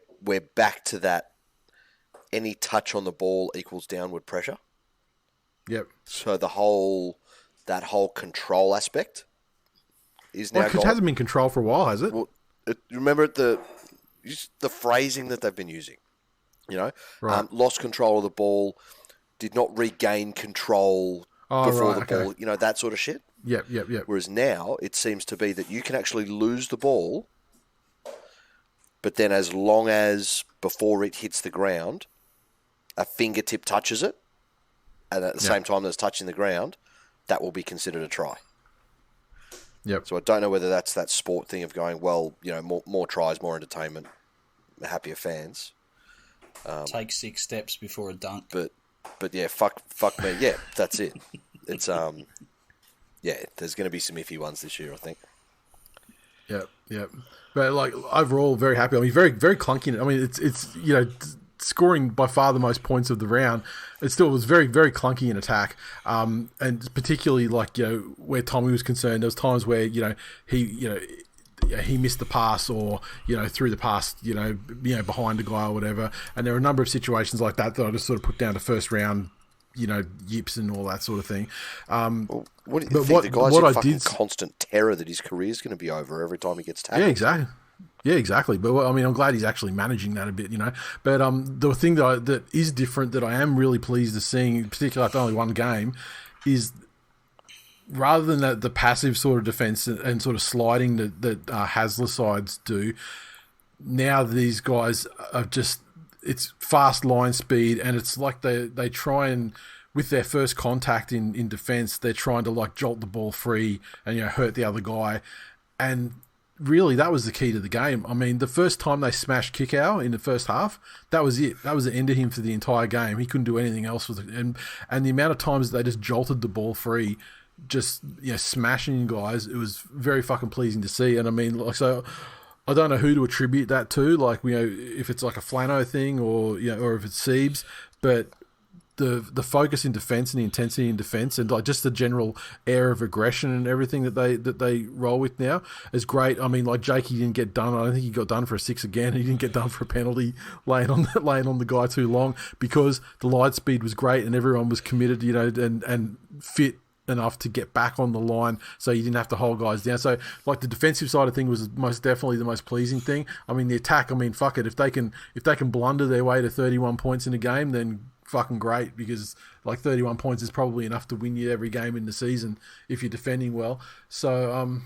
back to that. Any touch on the ball equals downward pressure. Yep. So that whole control aspect is now because it hasn't been controlled for a while, has it? Well, remember the phrasing that they've been using. Right. Lost control of the ball, did not regain control before the ball, you know, that sort of shit. Yep. Whereas now it seems to be that you can actually lose the ball, but then as long as before it hits the ground, a fingertip touches it, and at the same time that it's touching the ground, that will be considered a try. Yep. So I don't know whether that's that sport thing of going, well, you know, more tries, more entertainment, happier fans. Take 6 steps before a dunk. But yeah, fuck me. Yeah, that's it. It's there's going to be some iffy ones this year, I think. Yep. But like overall, very happy. I mean, very very clunky. I mean, it's you know, scoring by far the most points of the round. It still was very very clunky in attack, and particularly like, you know, where Tommy was concerned, there was times where, you know, he missed the pass, or, you know, threw the pass, you know, behind a guy or whatever. And there were a number of situations like that I just sort of put down to first round, you know, yips and all that sort of thing. Well, what do you think? The guy's in fucking constant terror that his career's going to be over every time he gets tackled. Yeah, exactly. But I mean, I'm glad he's actually managing that a bit, you know. But the thing that is different that I am really pleased to seeing, particularly after only one game, is rather than the passive sort of defence and sort of sliding that Hasler sides do, now these guys are just, it's fast line speed, and it's like they try and, with their first contact in defence, they're trying to like jolt the ball free and, you know, hurt the other guy. And really, that was the key to the game. I mean, the first time they smashed Kickow in the first half, that was it. That was the end of him for the entire game. He couldn't do anything else with it. And the amount of times they just jolted the ball free, just, you know, smashing guys, it was very fucking pleasing to see. And I mean, like, so I don't know who to attribute that to, like, you know, if it's like a Flano thing, or, you know, or if it's Siebes, but the focus in defence and the intensity in defence, and like just the general air of aggression and everything that they roll with now is great. I mean, like, Jakey didn't get done. I don't think he got done for a 6 again. He didn't get done for a penalty laying on the guy too long, because the line speed was great and everyone was committed, you know, and fit enough to get back on the line, so you didn't have to hold guys down. So, like, the defensive side of thing was most definitely the most pleasing thing. I mean, the attack, I mean, fuck it, if they can blunder their way to 31 points in a game, then fucking great, because like 31 points is probably enough to win you every game in the season if you're defending well. So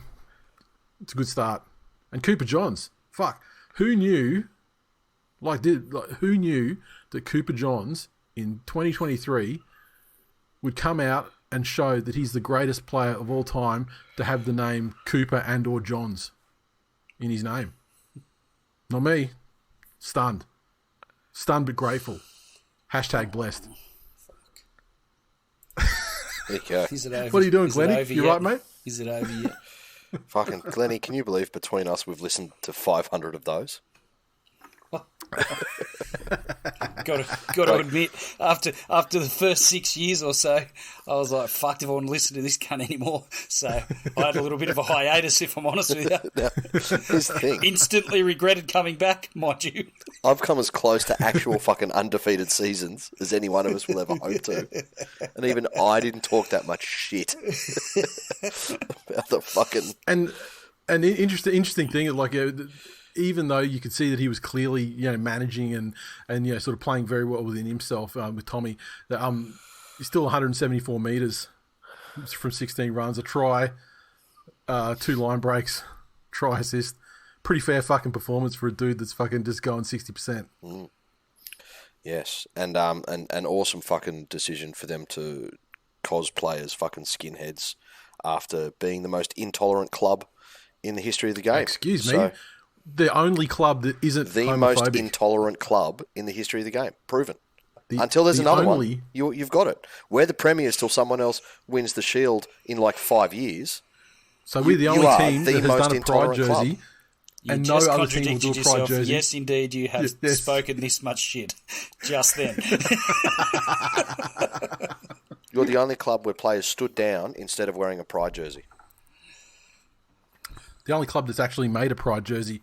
it's a good start. And Cooper Johns, fuck, who knew that Cooper Johns in 2023 would come out and show that he's the greatest player of all time to have the name Cooper and or Johns in his name? Not me. Stunned but grateful. # blessed. There you go. What are you doing, Glennie? You right, mate? Is it over yet? Fucking Glennie, can you believe between us we've listened to 500 of those? Got to admit, after the first 6 years or so, I was like, fucked if I want to listen to this cunt anymore. So I had a little bit of a hiatus, if I'm honest with you. Now, here's the thing. Instantly regretted coming back, mind you. I've come as close to actual fucking undefeated seasons as any one of us will ever hope to. And even I didn't talk that much shit about the fucking... And interesting thing, like... even though you could see that he was clearly, you know, managing and you know, sort of playing very well within himself with Tommy, that he's still 174 metres from 16 runs, a try, 2 line breaks, try assist. Pretty fair fucking performance for a dude that's fucking just going 60%. Mm. Yes, and an awesome fucking decision for them to cosplay as fucking skinheads after being the most intolerant club in the history of the game. Excuse me. The only club that isn't the homophobic. Most intolerant club in the history of the game. Proven. Until there's another one, you've got it. We're the premiers till someone else wins the Shield in like 5 years. So we're the only team that has done a pride jersey, and no other team will do a pride jersey. Yes, indeed, you have spoken this much shit just then. You're the only club where players stood down instead of wearing a pride jersey. The only club that's actually made a pride jersey.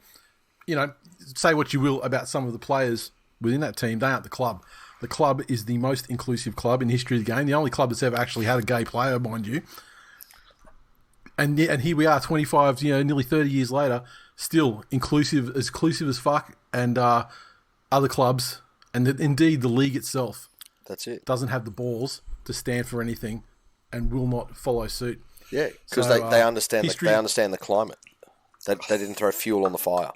You know, say what you will about some of the players within that team, they aren't the club. The club is the most inclusive club in the history of the game. The only club that's ever actually had a gay player, mind you. And here we are, 25, you know, nearly 30 years later, still inclusive as fuck, and other clubs, and indeed the league itself That's it. doesn't have the balls to stand for anything and will not follow suit. Yeah, because So, they understand history- they understand the climate. They didn't throw fuel on the fire.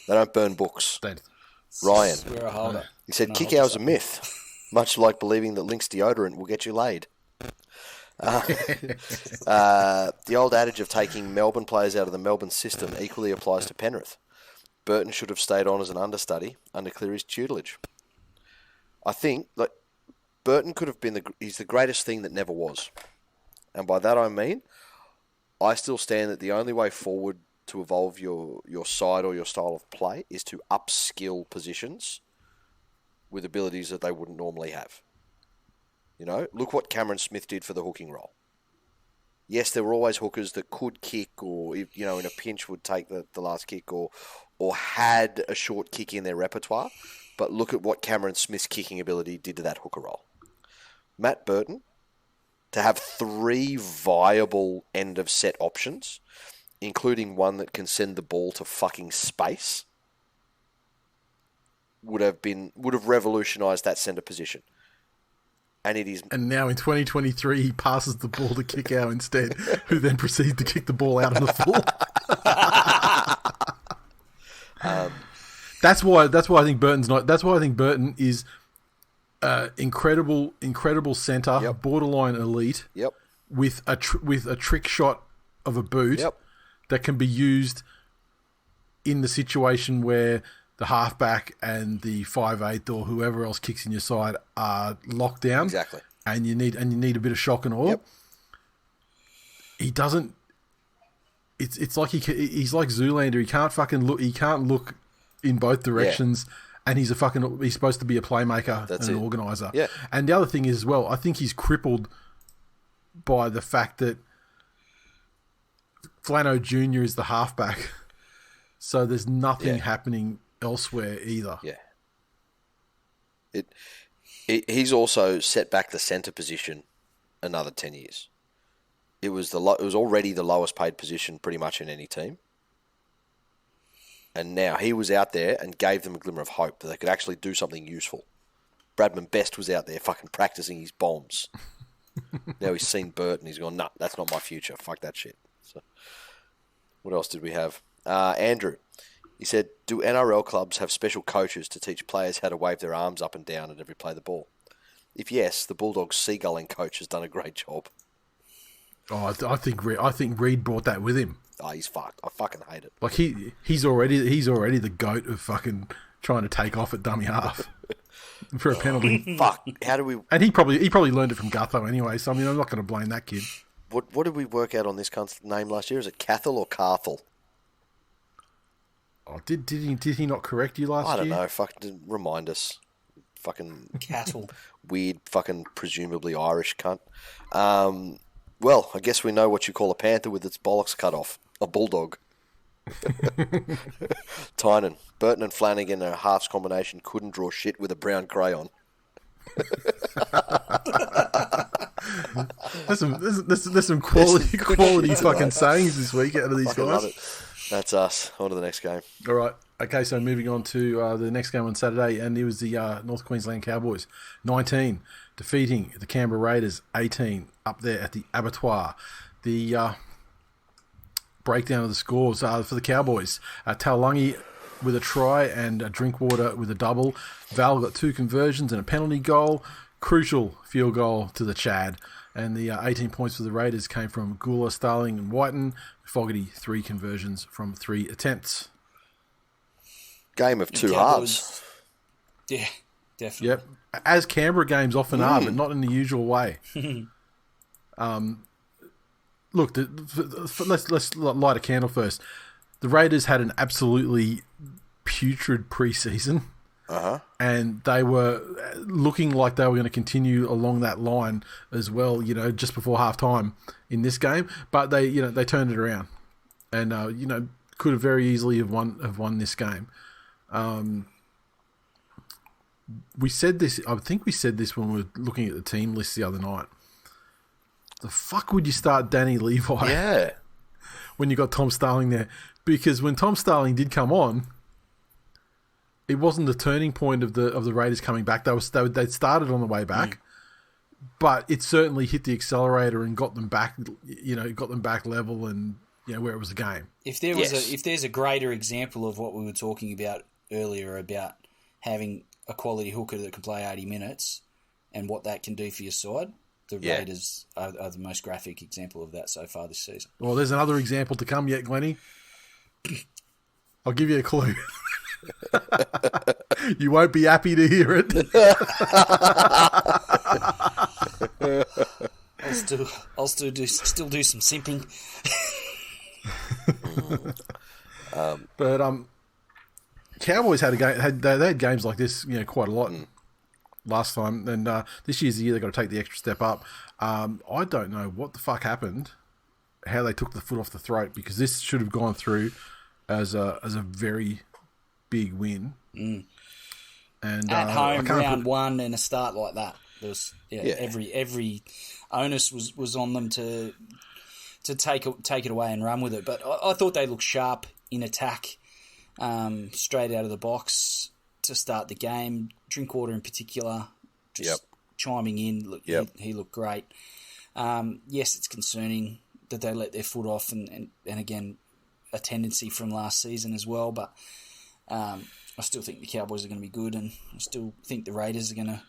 They don't burn books. Ryan, We're a holder. he said, No, kick hold hour's a us up. myth, much like believing that Lynx deodorant will get you laid. The old adage of taking Melbourne players out of the Melbourne system equally applies to Penrith. Burton should have stayed on as an understudy under Cleary's tutelage. I think like Burton could have been he's the greatest thing that never was. And by that I mean, I still stand that the only way forward to evolve your side or your style of play is to upskill positions with abilities that they wouldn't normally have. You know, look what Cameron Smith did for the hooking role. Yes, there were always hookers that could kick or, you know, in a pinch would take the last kick or had a short kick in their repertoire. But look at what Cameron Smith's kicking ability did to that hooker role. Matt Burton, to have 3 viable end-of-set options, including one that can send the ball to fucking space, would have revolutionised that centre position. And it is. And now in 2023, he passes the ball to Kickow instead, who then proceeds to kick the ball out on the full. That's why I think Burton's not. That's why I think Burton is incredible centre, Yep. borderline elite. Yep. With a trick shot of a boot Yep. that can be used in the situation where the halfback and the 5'8" or whoever else kicks in your side are locked down. Exactly. And you need a bit of shock and awe. Yep. He doesn't. It's like he's like Zoolander. He can't fucking look. He can't look in both directions. Yeah. And he's supposed to be a playmaker and an organizer. Yeah. And the other thing is as well, I think he's crippled by the fact that Flano Jr. is the halfback. So there's nothing happening elsewhere either. Yeah. He's also set back the centre position another 10 years. It was already the lowest paid position pretty much in any team. And now he was out there and gave them a glimmer of hope that they could actually do something useful. Bradman Best was out there fucking practicing his bombs. Now he's seen Burt and he's gone, nah, that's not my future. Fuck that shit. So, what else did we have? Andrew, he said, do NRL clubs have special coaches to teach players how to wave their arms up and down at every play of the ball? If yes, the Bulldogs seagulling coach has done a great job. Oh, I think Reid brought that with him. Oh, he's fucked. I fucking hate it. Like he's already the goat of fucking trying to take off at dummy half for a penalty. Fuck. How do we? And he probably learned it from Gutho anyway. So I mean, I'm not going to blame that kid. What did we work out on this cunt's name last year? Is it Cathal or Carthel? Oh, did he not correct you last year? I don't know. Fucking remind us. Fucking Cattle. Weird, fucking presumably Irish cunt. Well, I guess we know what you call a panther with its bollocks cut off. A bulldog. Tynan. Burton and Flanagan in a halves combination couldn't draw shit with a brown crayon. There's some quality fucking sayings this week out of these Fucking guys. love it. That's us. On to the next game. All right. Okay, so moving on to the next game on Saturday, and it was the North Queensland Cowboys, 19, defeating the Canberra Raiders, 18, up there at the Abattoir. The breakdown of the scores for the Cowboys. Taulagi with a try and Drinkwater with a double. Val got 2 conversions and a penalty goal. Crucial field goal to the Chad. And the 18 points for the Raiders came from Gula, Starling and Whiten. Fogarty, 3 conversions from 3 attempts. Game of 2 halves. Yeah, definitely. Yep. As Canberra games often are, but not in the usual way. Look, let's light a candle first. The Raiders had an absolutely putrid preseason. And they were looking like they were going to continue along that line as well, just before halftime in this game. But they turned it around, and could have very easily have won this game. We said this. I think we said this when we were looking at the team list the other night. The fuck would you start Danny Levi? Yeah. When you got Tom Starling there, because when Tom Starling did come on, it wasn't the turning point of the Raiders coming back. They'd started on the way back, but it certainly hit the accelerator and got them back. Got them back level and where it was a game. If there's a greater example of what we were talking about earlier about having a quality hooker that can play 80 minutes and what that can do for your side, the Raiders are the most graphic example of that so far this season. Well, there's another example to come yet, Glennie. I'll give you a clue. You won't be happy to hear it. I'll still do some simping. But Cowboys had a game. They had games like this, quite a lot last time, and this year's the year they've got to take the extra step up. I don't know what the fuck happened, how they took the foot off the throat, because this should have gone through as a very big win. And at home, round one, and a start like that. There was every onus was on them to take it away and run with it. But I thought they looked sharp in attack, straight out of the box to start the game. Drinkwater in particular, just chiming in. He looked great. Yes, it's concerning that they let their foot off, and again, a tendency from last season as well. But I still think the Cowboys are going to be good, and I still think the Raiders are going to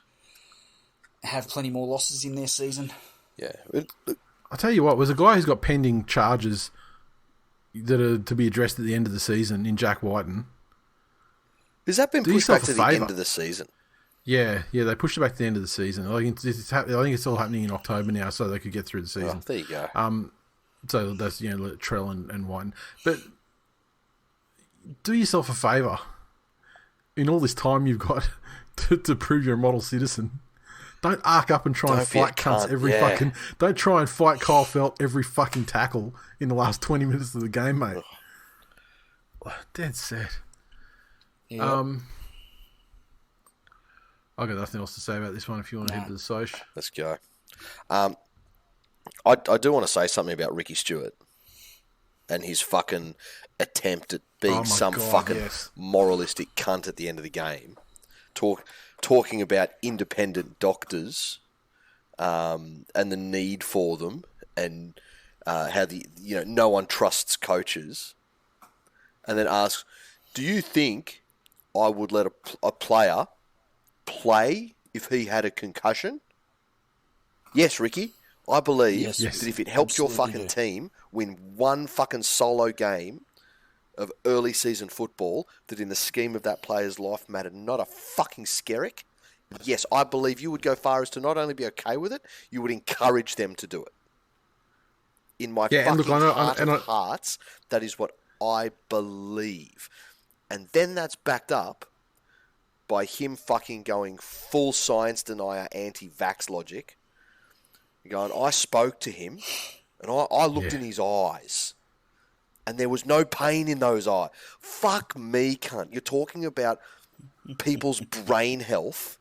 have plenty more losses in their season. Yeah. I'll tell you what, there's a guy who's got pending charges that are to be addressed at the end of the season in Jack Whiten. Has that been pushed back to the end of the season? Yeah, they pushed it back to the end of the season. I think it's all happening in October now, so they could get through the season. Oh, there you go. So that's Trell and Whiten. But do yourself a favour. In all this time you've got to prove you're a model citizen, don't arc up and try and fight cunts every fucking. Don't try and fight Kyle Felt every fucking tackle in the last 20 minutes of the game, mate. Dead set. Yeah. I've got nothing else to say about this one. If you want to head to the soch, let's go. I do want to say something about Ricky Stewart and his fucking attempt at being moralistic cunt at the end of the game. Talking about independent doctors and the need for them, and how no one trusts coaches, and then asks, "Do you think I would let a player play if he had a concussion?" Yes, Ricky, I believe that if it helps your fucking team win one fucking solo game of early season football, that in the scheme of that player's life mattered not a fucking skerrick. Yes, I believe you would go far as to not only be okay with it, you would encourage them to do it. In my heart of hearts, that is what I believe. And then that's backed up by him fucking going full science denier, anti-vax logic. Going, I spoke to him, and I looked in his eyes, and there was no pain in those eyes. Fuck me, cunt. You're talking about people's brain health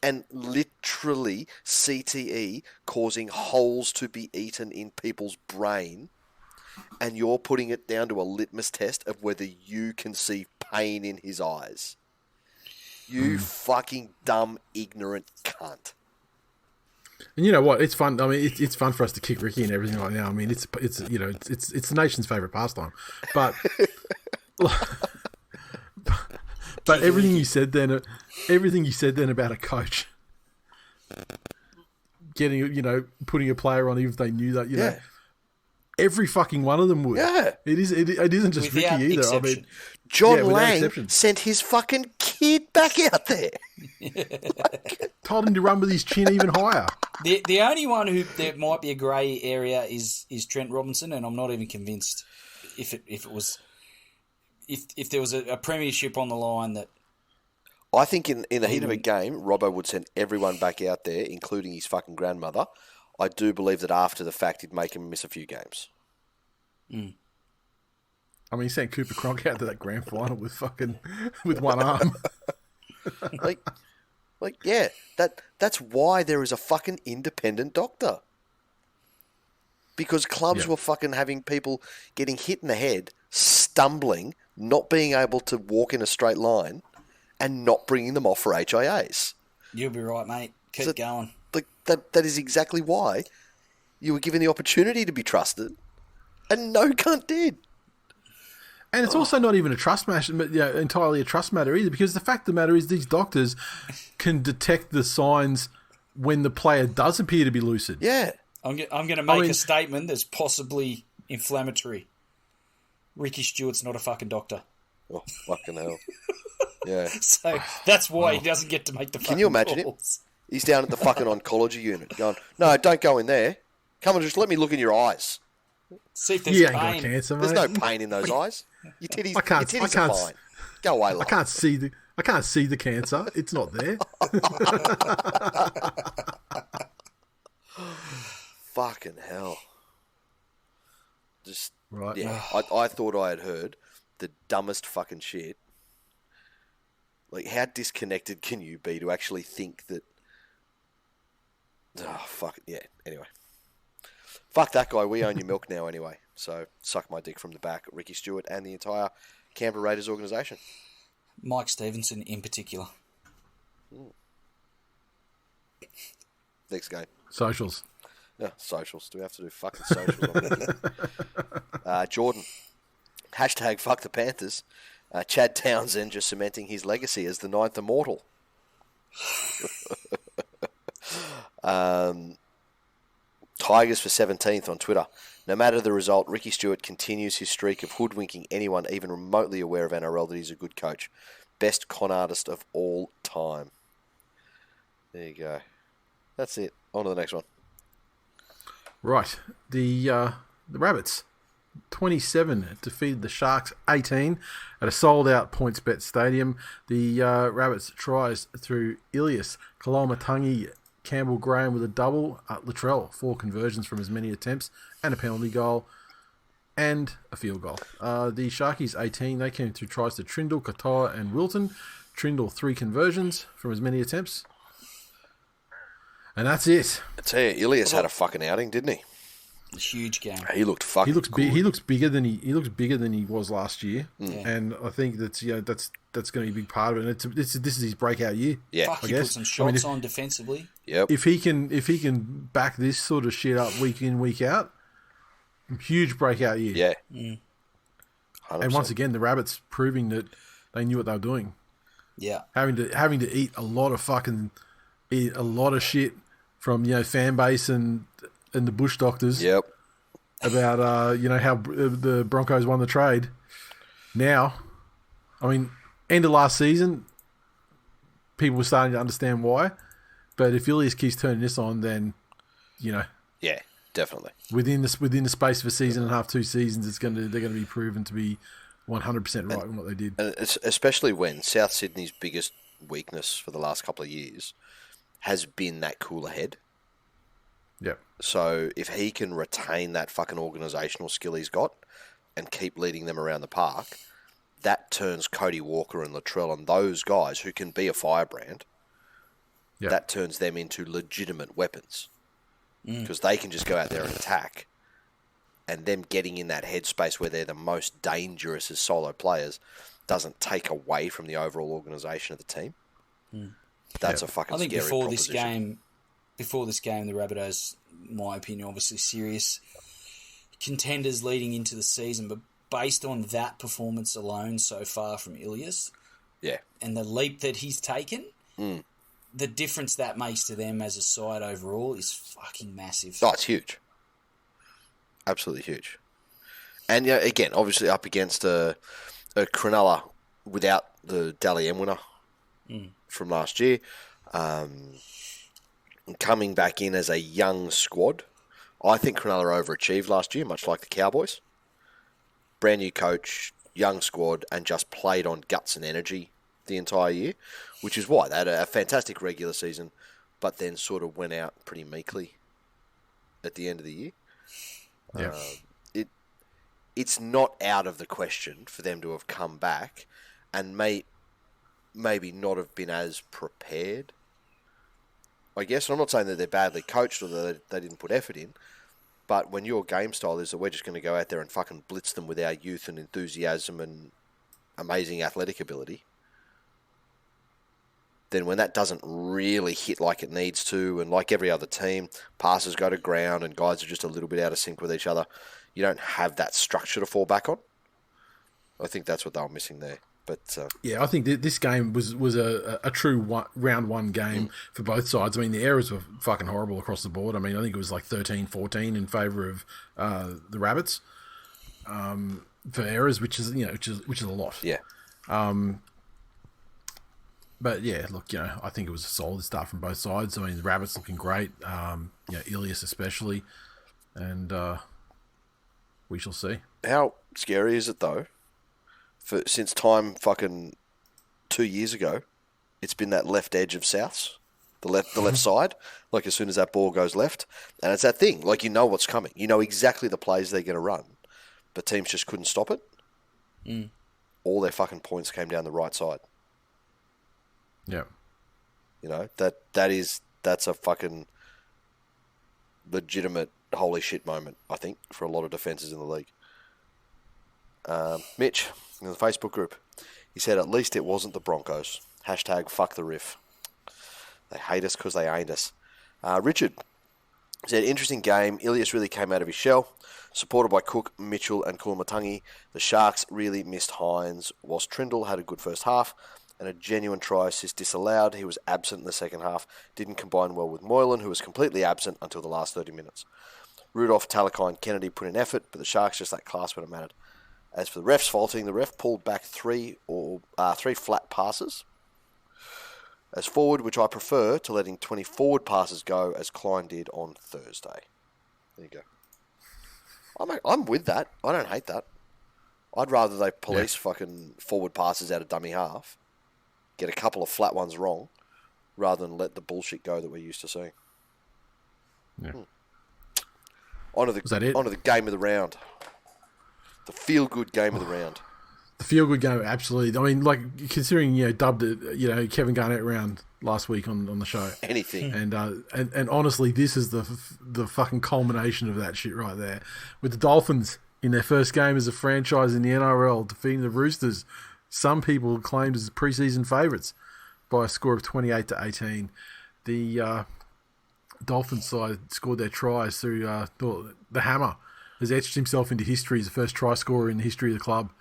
and literally CTE causing holes to be eaten in people's brain, and you're putting it down to a litmus test of whether you can see pain in his eyes. You fucking dumb, ignorant cunt. And you know what? It's fun. I mean, it's fun for us to kick Ricky and everything like that. I mean, it's the nation's favourite pastime. But everything you said then about a coach getting, putting a player on even if they knew that, know, every fucking one of them would. Yeah, it isn't just without Ricky either. Exception. I mean, John Lang sent his fucking kid back out there. Told him to run with his chin even higher. The only one who there might be a grey area is Trent Robinson, and I'm not even convinced if there was a premiership on the line that. I think in the heat of a game, Robbo would send everyone back out there, including his fucking grandmother. I do believe that after the fact, he'd make him miss a few games. I mean, he sent Cooper Cronk out to that grand final with one arm. That's why there is a fucking independent doctor. Because clubs were fucking having people getting hit in the head, stumbling, not being able to walk in a straight line, and not bringing them off for HIAs. You'll be right, mate. Keep going. Like that is exactly why you were given the opportunity to be trusted, and no cunt did. And it's also not even a trust matter, entirely a trust matter either, because the fact of the matter is these doctors can detect the signs when the player does appear to be lucid. Yeah. I'm going to make a statement that's possibly inflammatory. Ricky Stewart's not a fucking doctor. Oh, fucking hell. Yeah. So that's why he doesn't get to make the fucking Can you imagine calls. him? He's down at the fucking oncology unit going, no, don't go in there. Come on, just let me look in your eyes. See if there's You ain't pain. got cancer, mate. There's no pain in those eyes. Your titties, I can't- your titties I can't- are fine. Go away, love. I can't see the cancer. It's not there. Fucking hell. Just, Right. yeah. I thought I had heard the dumbest fucking shit. Like, how disconnected can you be to actually think that... Oh, fuck it. Yeah, anyway. Fuck that guy. We own your milk now anyway. So, suck my dick from the back, Ricky Stewart and the entire Canberra Raiders organisation. Mike Stevenson in particular. Next game. Socials. Yeah, socials. Do we have to do fucking socials? Jordan. Hashtag fuck the Panthers. Chad Townsend just cementing his legacy as the ninth immortal. Tigers for 17th on Twitter. No matter the result, Ricky Stewart continues his streak of hoodwinking anyone even remotely aware of NRL that he's a good coach. Best con artist of all time. There you go. That's it. On to the next one. Right. The Rabbits, 27, defeated the Sharks 18 at a sold-out PointsBet stadium. The Rabbits tries through Ilias, Kalamatangi, Campbell Graham with a double, Latrell, 4 conversions from as many attempts, and a penalty goal, and a field goal. The Sharkies 18, they came through tries to Trindle, Katoa, and Wilton. Trindle 3 conversions from as many attempts. And that's it. I tell you, Ilias had a fucking outing, didn't he? A huge game. He looked fucking. He looks bigger than he was last year, Yeah. and I think that's that's going to be a big part of it. And this is his breakout year. Yeah. Fuck, I he guess. put some shots on defensively. Yep. If he can back this sort of shit up week in, week out, huge breakout year. Yeah. 100%. And once again, the Rabbits proving that they knew what they were doing. Yeah. Having to eat a lot of shit from fan base and the Bush doctors. Yep. About how the Broncos won the trade. Now, I mean, end of last season, people were starting to understand why. But if Ilias keeps turning this on, then Yeah, definitely. within the space of a season and a half, 2 seasons, they're going to be proven to be 100% right in what they did. And especially when South Sydney's biggest weakness for the last couple of years has been that cooler head. Yep. So if he can retain that fucking organisational skill he's got and keep leading them around the park, that turns Cody Walker and Latrell and those guys who can be a firebrand, Yep. that turns them into legitimate weapons. Because they can just go out there and attack. And them getting in that headspace where they're the most dangerous as solo players doesn't take away from the overall organisation of the team. That's a fucking I think scary before this proposition. game, the Rabbitohs, in my opinion, obviously serious contenders leading into the season, but based on that performance alone so far from Ilias Yeah. and the leap that he's taken, the difference that makes to them as a side overall is fucking massive. Oh, it's huge. Absolutely huge. And again, obviously up against a Cronulla without the Dally M winner from last year. Coming back in as a young squad. I think Cronulla overachieved last year, much like the Cowboys. Brand new coach, young squad, and just played on guts and energy the entire year, which is why they had a fantastic regular season, but then sort of went out pretty meekly at the end of the year. Yeah. It's not out of the question for them to have come back and maybe not have been as prepared, I guess. I'm not saying that they're badly coached or that they didn't put effort in, But when your game style is that we're just going to go out there and fucking blitz them with our youth and enthusiasm and amazing athletic ability, then when that doesn't really hit like it needs to, and like every other team, passes go to ground and guys are just a little bit out of sync with each other, you don't have that structure to fall back on. I think that's what they were missing there. But yeah, I think this game was a true round one game for both sides. I mean, the errors were fucking horrible across the board. I mean, I think it was like 13-14 in favour of the Rabbits for errors, which is a lot. Yeah. But yeah, look, I think it was a solid start from both sides. I mean, the Rabbits looking great, Ilias especially, and we shall see. How scary is it though? Since time fucking 2 years ago, it's been that left edge of Souths, the left side. Like as soon as that ball goes left, and it's that thing. Like you know what's coming. You know exactly the plays they're going to run, but teams just couldn't stop it. All their fucking points came down the right side. Yeah. That's a fucking legitimate holy shit moment, I think, for a lot of defences in the league. Mitch, in the Facebook group, he said, at least it wasn't the Broncos. # fuck the riff. They hate us because they ain't us. Richard said, interesting game. Ilias really came out of his shell. Supported by Cook, Mitchell and Kulamatangi, the Sharks really missed Hines, whilst Trindle had a good first half and a genuine try assist disallowed. He was absent in the second half. Didn't combine well with Moylan, who was completely absent until the last 30 minutes. Rudolph, Talakai and Kennedy put in effort, but the Sharks just lacked class when it mattered. As for the refs faulting, the ref pulled back three flat passes as forward, which I prefer to letting 20 forward passes go, as Klein did on Thursday. There you go. I'm with that. I don't hate that. I'd rather they police fucking forward passes out of dummy half, get a couple of flat ones wrong, rather than let the bullshit go that we're used to seeing. Yeah. On to the game of the round. The feel-good game of the round. The feel-good game, absolutely. I mean, like, considering, dubbed it, Kevin Garnett round last week on the show. Anything. And honestly, this is the fucking culmination of that shit right there. With the Dolphins in their first game as a franchise in the NRL, defeating the Roosters, some people claimed as preseason favourites by a score of 28-18. The Dolphins side scored their tries through the Hammer. Has etched himself into history as the first try scorer in the history of the club.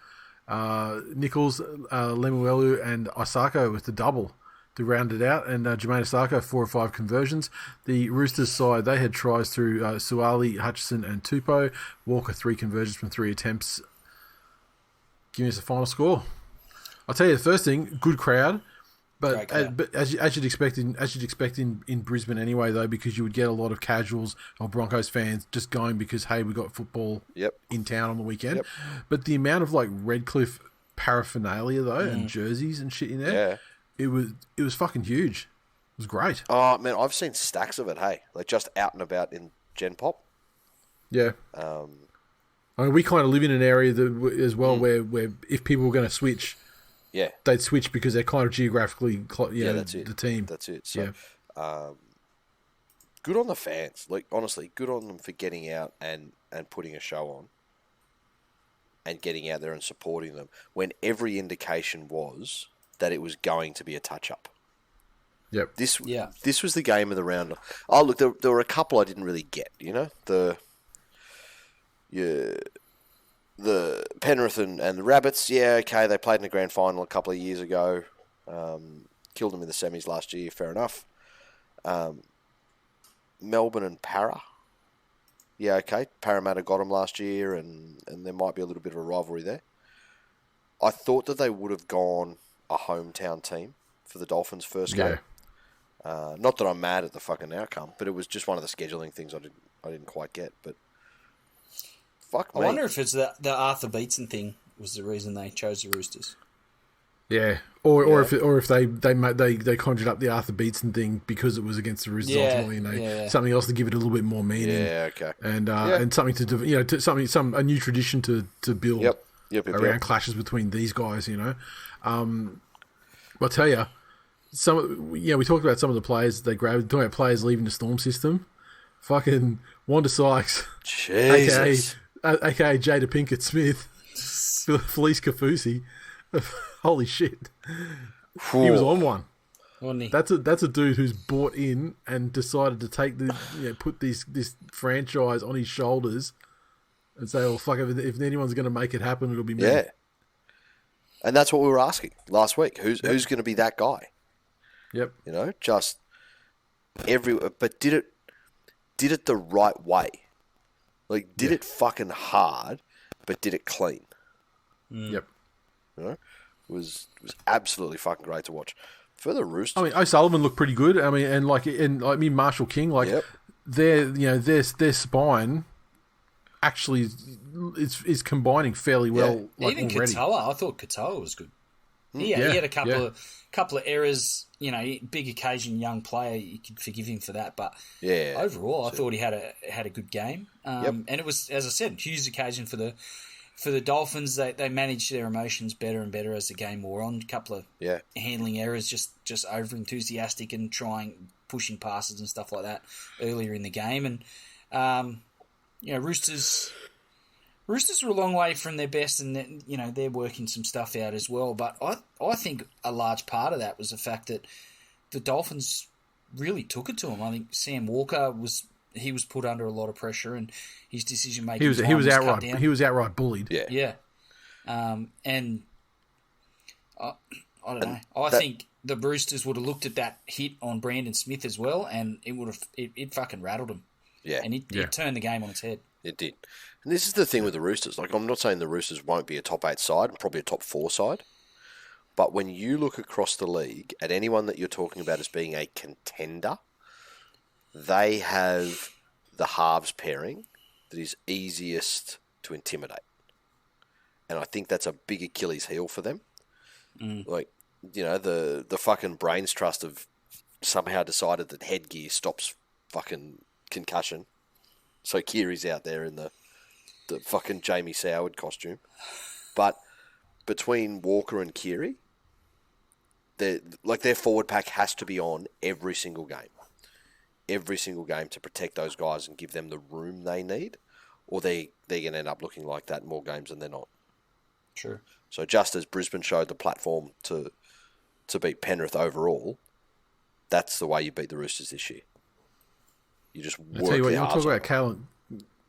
Nichols, Lemuelu and Isako with the double to round it out, and Jermaine Isako 4 or 5 conversions. The Roosters side, they had tries through Suali, Hutchison and Tupou. Walker 3 conversions from 3 attempts. Give us a final score. I'll tell you the first thing, good crowd. But as you'd expect in Brisbane anyway, though, because you would get a lot of casuals or Broncos fans just going because, hey, we got football in town on the weekend. Yep. But the amount of like Redcliffe paraphernalia though and jerseys and shit in there, it was fucking huge. It was great. Oh man, I've seen stacks of it. Hey, like just out and about in Gen Pop. Yeah. I mean, we kind of live in an area as well where if people were going to switch. Yeah, they'd switch because they're kind of geographically, that's it. The team. That's it. So, good on the fans. Like honestly, good on them for getting out and putting a show on, and getting out there and supporting them when every indication was that it was going to be a touch-up. Yep. This was the game of the round. Oh look, there were a couple I didn't really get. The Penrith and the Rabbits, they played in the grand final a couple of years ago. Killed them in the semis last year, fair enough. Melbourne and Para. Parramatta got them last year, and there might be a little bit of a rivalry there. I thought that they would have gone a hometown team for the Dolphins' first game. Not that I'm mad at the fucking outcome, but it was just one of the scheduling things I didn't quite get, but... Fuck me. I wonder if it's the Arthur Beetson thing was the reason they chose the Roosters. Yeah, or if they conjured up the Arthur Beetson thing because it was against the Roosters ultimately, and something else to give it a little bit more meaning. Yeah, okay. And something to a new tradition to build around clashes between these guys. I'll tell you, we talked about some of the players they grabbed. Talking about players leaving the Storm system. fucking Wanda Sykes, Jesus. aka Jada Pinkett Smith, Felice Kafusi. Holy shit. He was on one. Wasn't he? That's a dude who's bought in and decided to take put this franchise on his shoulders and say, well, fuck, if anyone's going to make it happen, it'll be me. Yeah. And that's what we were asking last week. Who's going to be that guy? Yep. You know, just but did it the right way? Like, did it fucking hard, but did it clean? Yep. You know, was absolutely fucking great to watch. For the Roosters, I mean, O'Sullivan looked pretty good. I mean, and Marshall King, their spine actually is combining fairly well. Yeah. Even already. Katoa, I thought Katoa was good. He had a couple of errors. You know, big occasion young player. You could forgive him for that, but overall, I thought he had a good game. And it was, as I said, huge occasion for the Dolphins. They managed their emotions better and better as the game wore on. A couple of handling errors, just over enthusiastic and pushing passes and stuff like that earlier in the game. And Roosters are a long way from their best, and they're working some stuff out as well. But I think a large part of that was the fact that the Dolphins really took it to them. I think Sam Walker was put under a lot of pressure, and his decision making. He was outright bullied. Yeah. And I don't know. I think the Roosters would have looked at that hit on Brandon Smith as well, and it fucking rattled them. Yeah, and it turned the game on its head. It did. And this is the thing with the Roosters. Like, I'm not saying the Roosters won't be a top 8 side and probably a top 4 side. But when you look across the league at anyone that you're talking about as being a contender, they have the halves pairing that is easiest to intimidate. And I think that's a big Achilles heel for them. Like, the fucking brains trust have somehow decided that headgear stops fucking concussion. So Kiri's out there in the fucking Jamie Soward costume. But between Walker and Kiri, their forward pack has to be on every single game. Every single game to protect those guys and give them the room they need, or they're going to end up looking like that in more games than they're not. Sure. So just as Brisbane showed the platform to beat Penrith overall, that's the way you beat the Roosters this year. You just work I tell you what, you the talk arse about off. Callum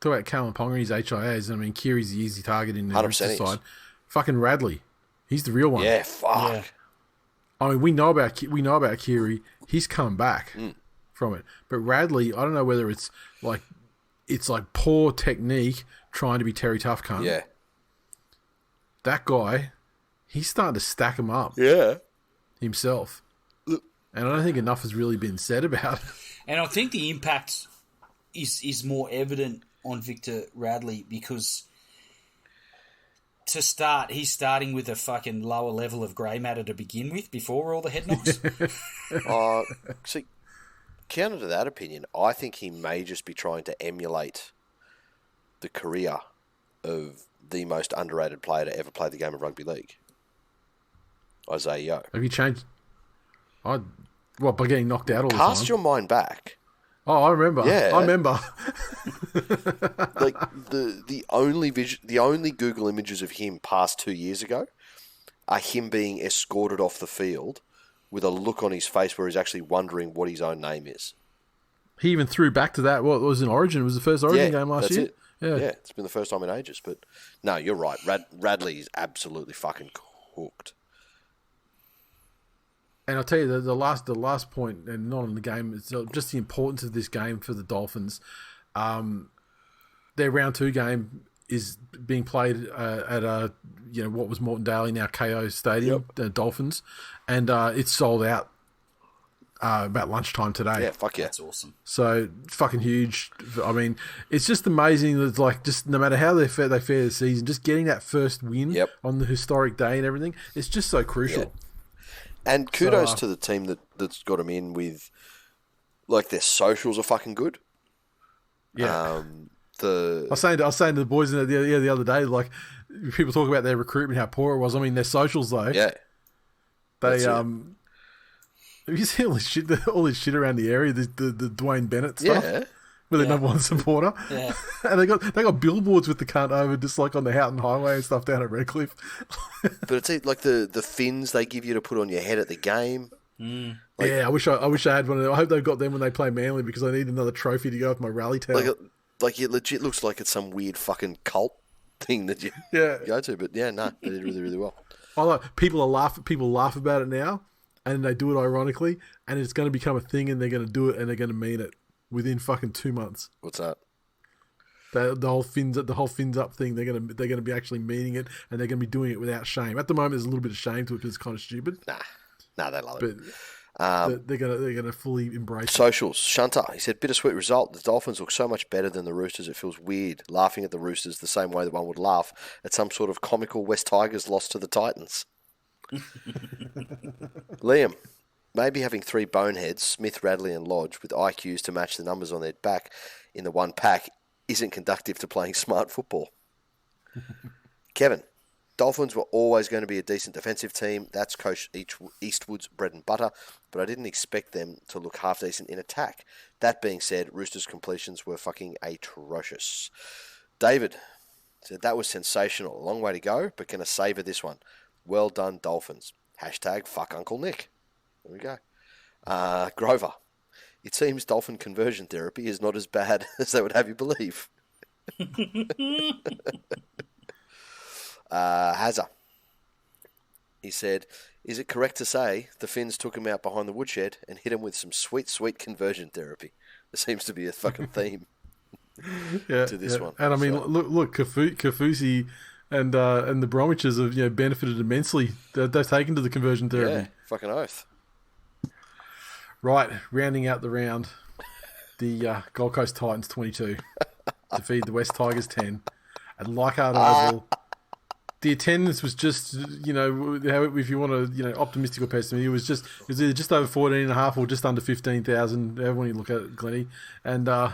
Ponga and his HIAs. I mean, Kiri's the easy target in the 100% Roosters side. Fucking Radley, he's the real one. Yeah, fuck. Yeah. I mean, we know about Kiri. He's come back from it, but Radley, I don't know whether it's like poor technique trying to be Terry Tough cunt. Yeah. That guy, he's starting to stack him up. Yeah. Himself. And I don't think enough has really been said about it. And I think the impact is more evident on Victor Radley because to start, he's starting with a fucking lower level of grey matter to begin with before all the head knocks. See, counter to that opinion, I think he may just be trying to emulate the career of the most underrated player to ever play the game of rugby league, Isaiah Yeo. Have you changed? By getting knocked out all the Cast time? your mind back. Oh, I remember. Yeah. I remember. Like the only Google images of him past 2 years ago are him being escorted off the field with a look on his face where he's actually wondering what his own name is. He even threw back to that. What was in Origin? It was the first Origin game last year. It. Yeah, it's been the first time in ages. But no, you're right. Radley is absolutely fucking cooked. And I'll tell you, the last point, and not in the game, it's just the importance of this game for the Dolphins. Their round 2 game is being played at what was Moreton Daly, now KO Stadium, the Dolphins, and it's sold out about lunchtime today. Yeah, fuck yeah. That's awesome. So fucking huge. I mean, it's just amazing that like just no matter how they fare the season, just getting that first win on the historic day and everything, it's just so crucial. Yeah. And kudos to the team that's got them in with, like, their socials are fucking good. Yeah. I was saying to the boys the other day, like, people talk about their recruitment, how poor it was. I mean, their socials though. Yeah. They have you seen all this shit around the area? The Dwayne Bennett stuff. Yeah. with their number one supporter. Yeah. And they got billboards with the cunt over just like on the Houghton Highway and stuff down at Redcliffe. But it's like the fins they give you to put on your head at the game. Like, yeah, I wish I had one of them. I hope they've got them when they play Manly because I need another trophy to go with my rally towel. Like it legit looks like it's some weird fucking cult thing that you go to. But yeah, no, they did really, really well. I like people laugh about it now, and they do it ironically, and it's going to become a thing, and they're going to do it, and they're going to mean it within fucking 2 months. What's that? The whole fins up thing. They're gonna be actually meaning it, and they're gonna be doing it without shame. At the moment, there's a little bit of shame to it because it's kind of stupid. Nah, they love it. But they're gonna fully embrace socials. Shunter, he said, bittersweet result. The Dolphins look so much better than the Roosters. It feels weird laughing at the Roosters the same way that one would laugh at some sort of comical West Tigers loss to the Titans. Liam, maybe having 3 boneheads, Smith, Radley, and Lodge, with IQs to match the numbers on their back in the one pack, isn't conducive to playing smart football. Kevin, Dolphins were always going to be a decent defensive team. That's Coach Eastwood's bread and butter, but I didn't expect them to look half decent in attack. That being said, Roosters' completions were fucking atrocious. David said that was sensational. A long way to go, but gonna savour this one. Well done, Dolphins. Hashtag fuck Uncle Nick. There we go. Grover, it seems dolphin conversion therapy is not as bad as they would have you believe. Hazza, he said, is it correct to say the Finns took him out behind the woodshed and hit him with some sweet, sweet conversion therapy? There seems to be a fucking theme to this one. And I mean, look, Kafusi and the Bromwiches have benefited immensely. They've taken to the conversion therapy. Yeah, fucking oath. Right, rounding out the round, the Gold Coast Titans 22 defeated the West Tigers 10 at Leichhardt Oval. The attendance was just, if you want to, optimistic or pessimistic, it was either just over 14.5 or just under 15,000. Everyone you look at it, Glennie, and I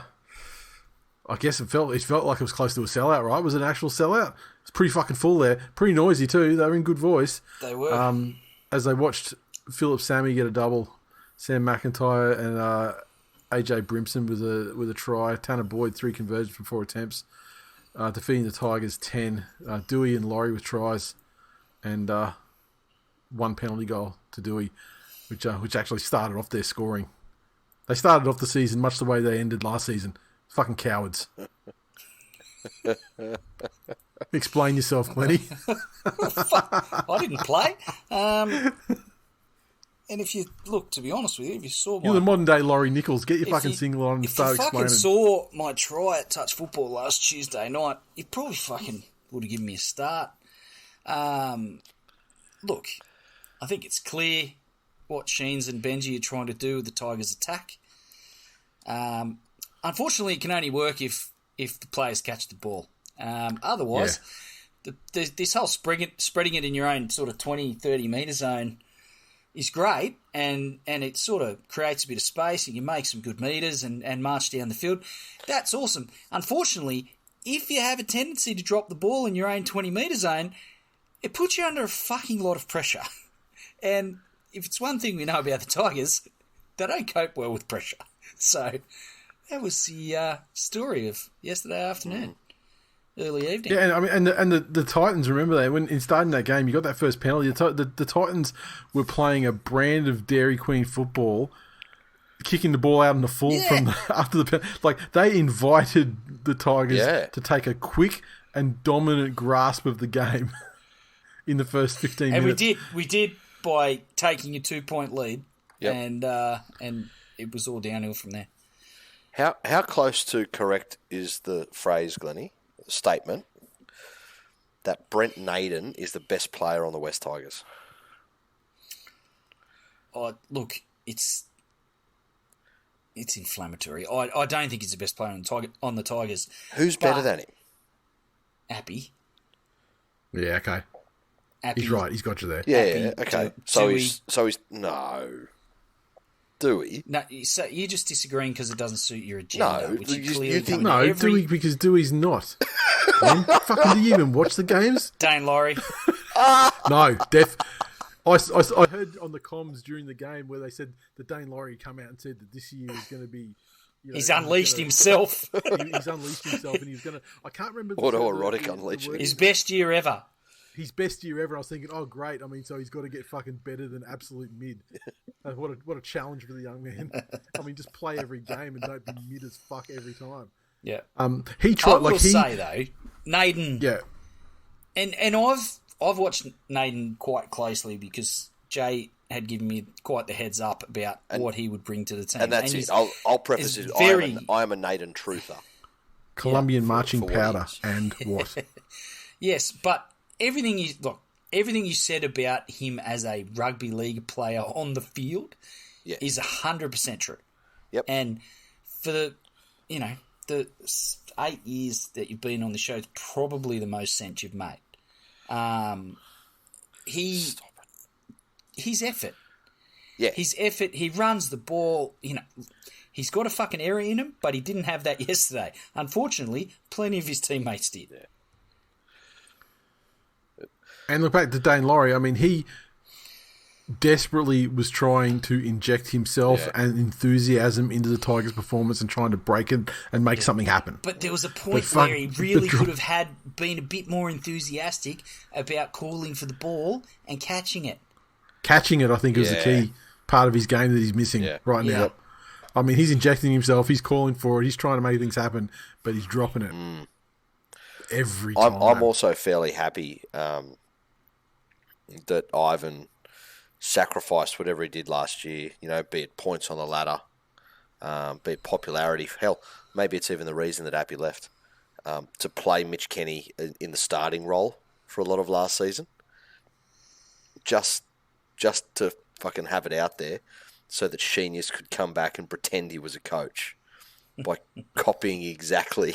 guess it felt like it was close to a sellout. Right? Was it an actual sellout? It's pretty fucking full there. Pretty noisy too. They were in good voice. They were. As they watched Philip Sammy get a double, Sam McIntyre and AJ Brimson with a try. Tanner Boyd 3 conversions from 4 attempts. Defeating the Tigers 10. Dewey and Laurie with tries, and 1 penalty goal to Dewey, which actually started off their scoring. They started off the season much the way they ended last season. Fucking cowards. Explain yourself, Glennie. I didn't play. And if you look, to be honest with you, if you saw you're the modern day Laurie Nichols, get your fucking single on and start explaining. If you fucking saw my try at touch football last Tuesday night, you probably fucking would have given me a start. Look, I think it's clear what Sheens and Benji are trying to do with the Tigers' attack. Unfortunately, it can only work if the players catch the ball. Otherwise, this whole spreading it in your own sort of 20, 30 metre zone is great, and it sort of creates a bit of space, and you make some good meters and march down the field. That's awesome. Unfortunately, if you have a tendency to drop the ball in your own 20 metre zone, it puts you under a fucking lot of pressure. And if it's one thing we know about the Tigers, they don't cope well with pressure. So that was the story of yesterday afternoon. Early evening. Yeah, and the Titans, remember that when in starting that game, you got that first penalty. The Titans were playing a brand of Dairy Queen football, kicking the ball out in the full from after the penalty. Like they invited the Tigers to take a quick and dominant grasp of the game in the first 15 minutes. And we did by taking a 2-point lead, and it was all downhill from there. How close to correct is the phrase, Glennie? Statement that Brent Naden is the best player on the West Tigers? Oh, look, it's inflammatory. I don't think he's the best player on the Tigers. Who's better than him? Appy. Yeah, okay. Appy. He's right. He's got you there. Yeah, okay. So he's no. Dewey? No, so you're just disagreeing because it doesn't suit your agenda. No, which you think Dewey because Dewey's not. Fucking, do you even watch the games? Dane Laurie. No, I heard on the comms during the game where they said that Dane Laurie come out and said that this year is going to be He's unleashed himself. He's unleashed himself, and he's going to... I can't remember... Autoerotic unleashing. His best year ever. His best year ever. I was thinking, oh, great. I mean, so he's got to get fucking better than absolute mid. What a challenge for the young man. I mean, just play every game and don't be mid as fuck every time. Yeah. He tried... I will say, though, Naden... Yeah. And I've watched Naden quite closely because Jay had given me quite the heads up about what he would bring to the team. And that's it. I'll preface it. I am a Naden truther. Colombian marching powder and what? Yes, but everything you said about him as a rugby league player on the field is 100% true. Yep. And for the 8 years that you've been on the show, it's probably the most sense you've made. His effort. Yeah. His effort, he runs the ball, he's got a fucking error in him, but he didn't have that yesterday. Unfortunately, plenty of his teammates did. Yeah. And look back to Dane Laurie, I mean, he desperately was trying to inject himself and enthusiasm into the Tigers' performance and trying to break it and make something happen. But there was a point where he really could have been a bit more enthusiastic about calling for the ball and catching it. Catching it, I think, is the key part of his game that he's missing right now. I mean, he's injecting himself, he's calling for it, he's trying to make things happen, but he's dropping it every time. I'm also fairly happy that Ivan sacrificed whatever he did last year, be it points on the ladder, be it popularity. Hell, maybe it's even the reason that Appy left, to play Mitch Kenny in the starting role for a lot of last season. Just to fucking have it out there so that Sheenius could come back and pretend he was a coach by copying exactly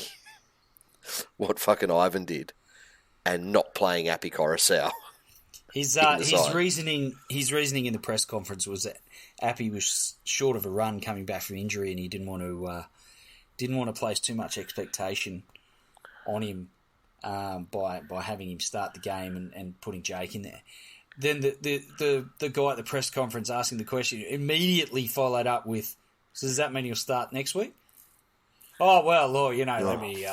what fucking Ivan did and not playing Appy Coruscant. His reasoning in the press conference was that Appy was short of a run coming back from injury, and he didn't want to place too much expectation on him by having him start the game and putting Jake in there. Then the guy at the press conference asking the question immediately followed up with, "So does that mean he'll start next week?" Oh, well, let me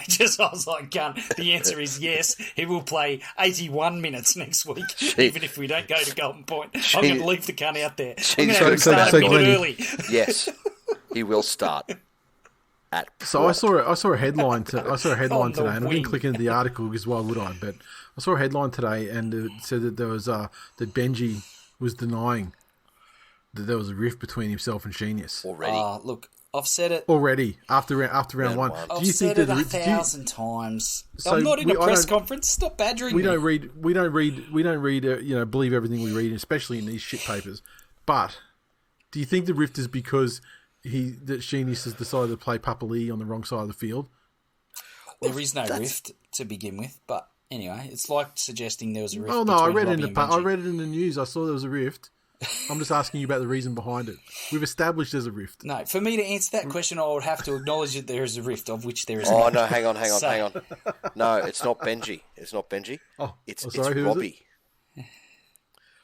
just, I was like, the answer is yes. He will play 81 minutes next week, even if we don't go to Golden Point. I'm going to leave the cunt out there. I'm going to have to start a minute early. Yes, he will start. So I saw a headline today, and I didn't click into the article because why would I? But I saw a headline today, and it said that there was that Benji was denying that there was a rift between himself and Sheenius already. Look, I've said it already after round one. I've said it 1,000 times. So I'm not in a press conference. Stop badgering me. We don't read. Believe everything we read, especially in these shit papers. But do you think the rift is because that Sheenius has decided to play Papali on the wrong side of the field? There is no rift to begin with, but anyway, it's like suggesting there was a rift. Oh no, I read it in the news. I saw there was a rift. I'm just asking you about the reason behind it. We've established there's a rift. No, for me to answer that question, I would have to acknowledge that there is a rift, of which there is. Oh no, hang on. No, it's not Benji. Oh, it's Robbie.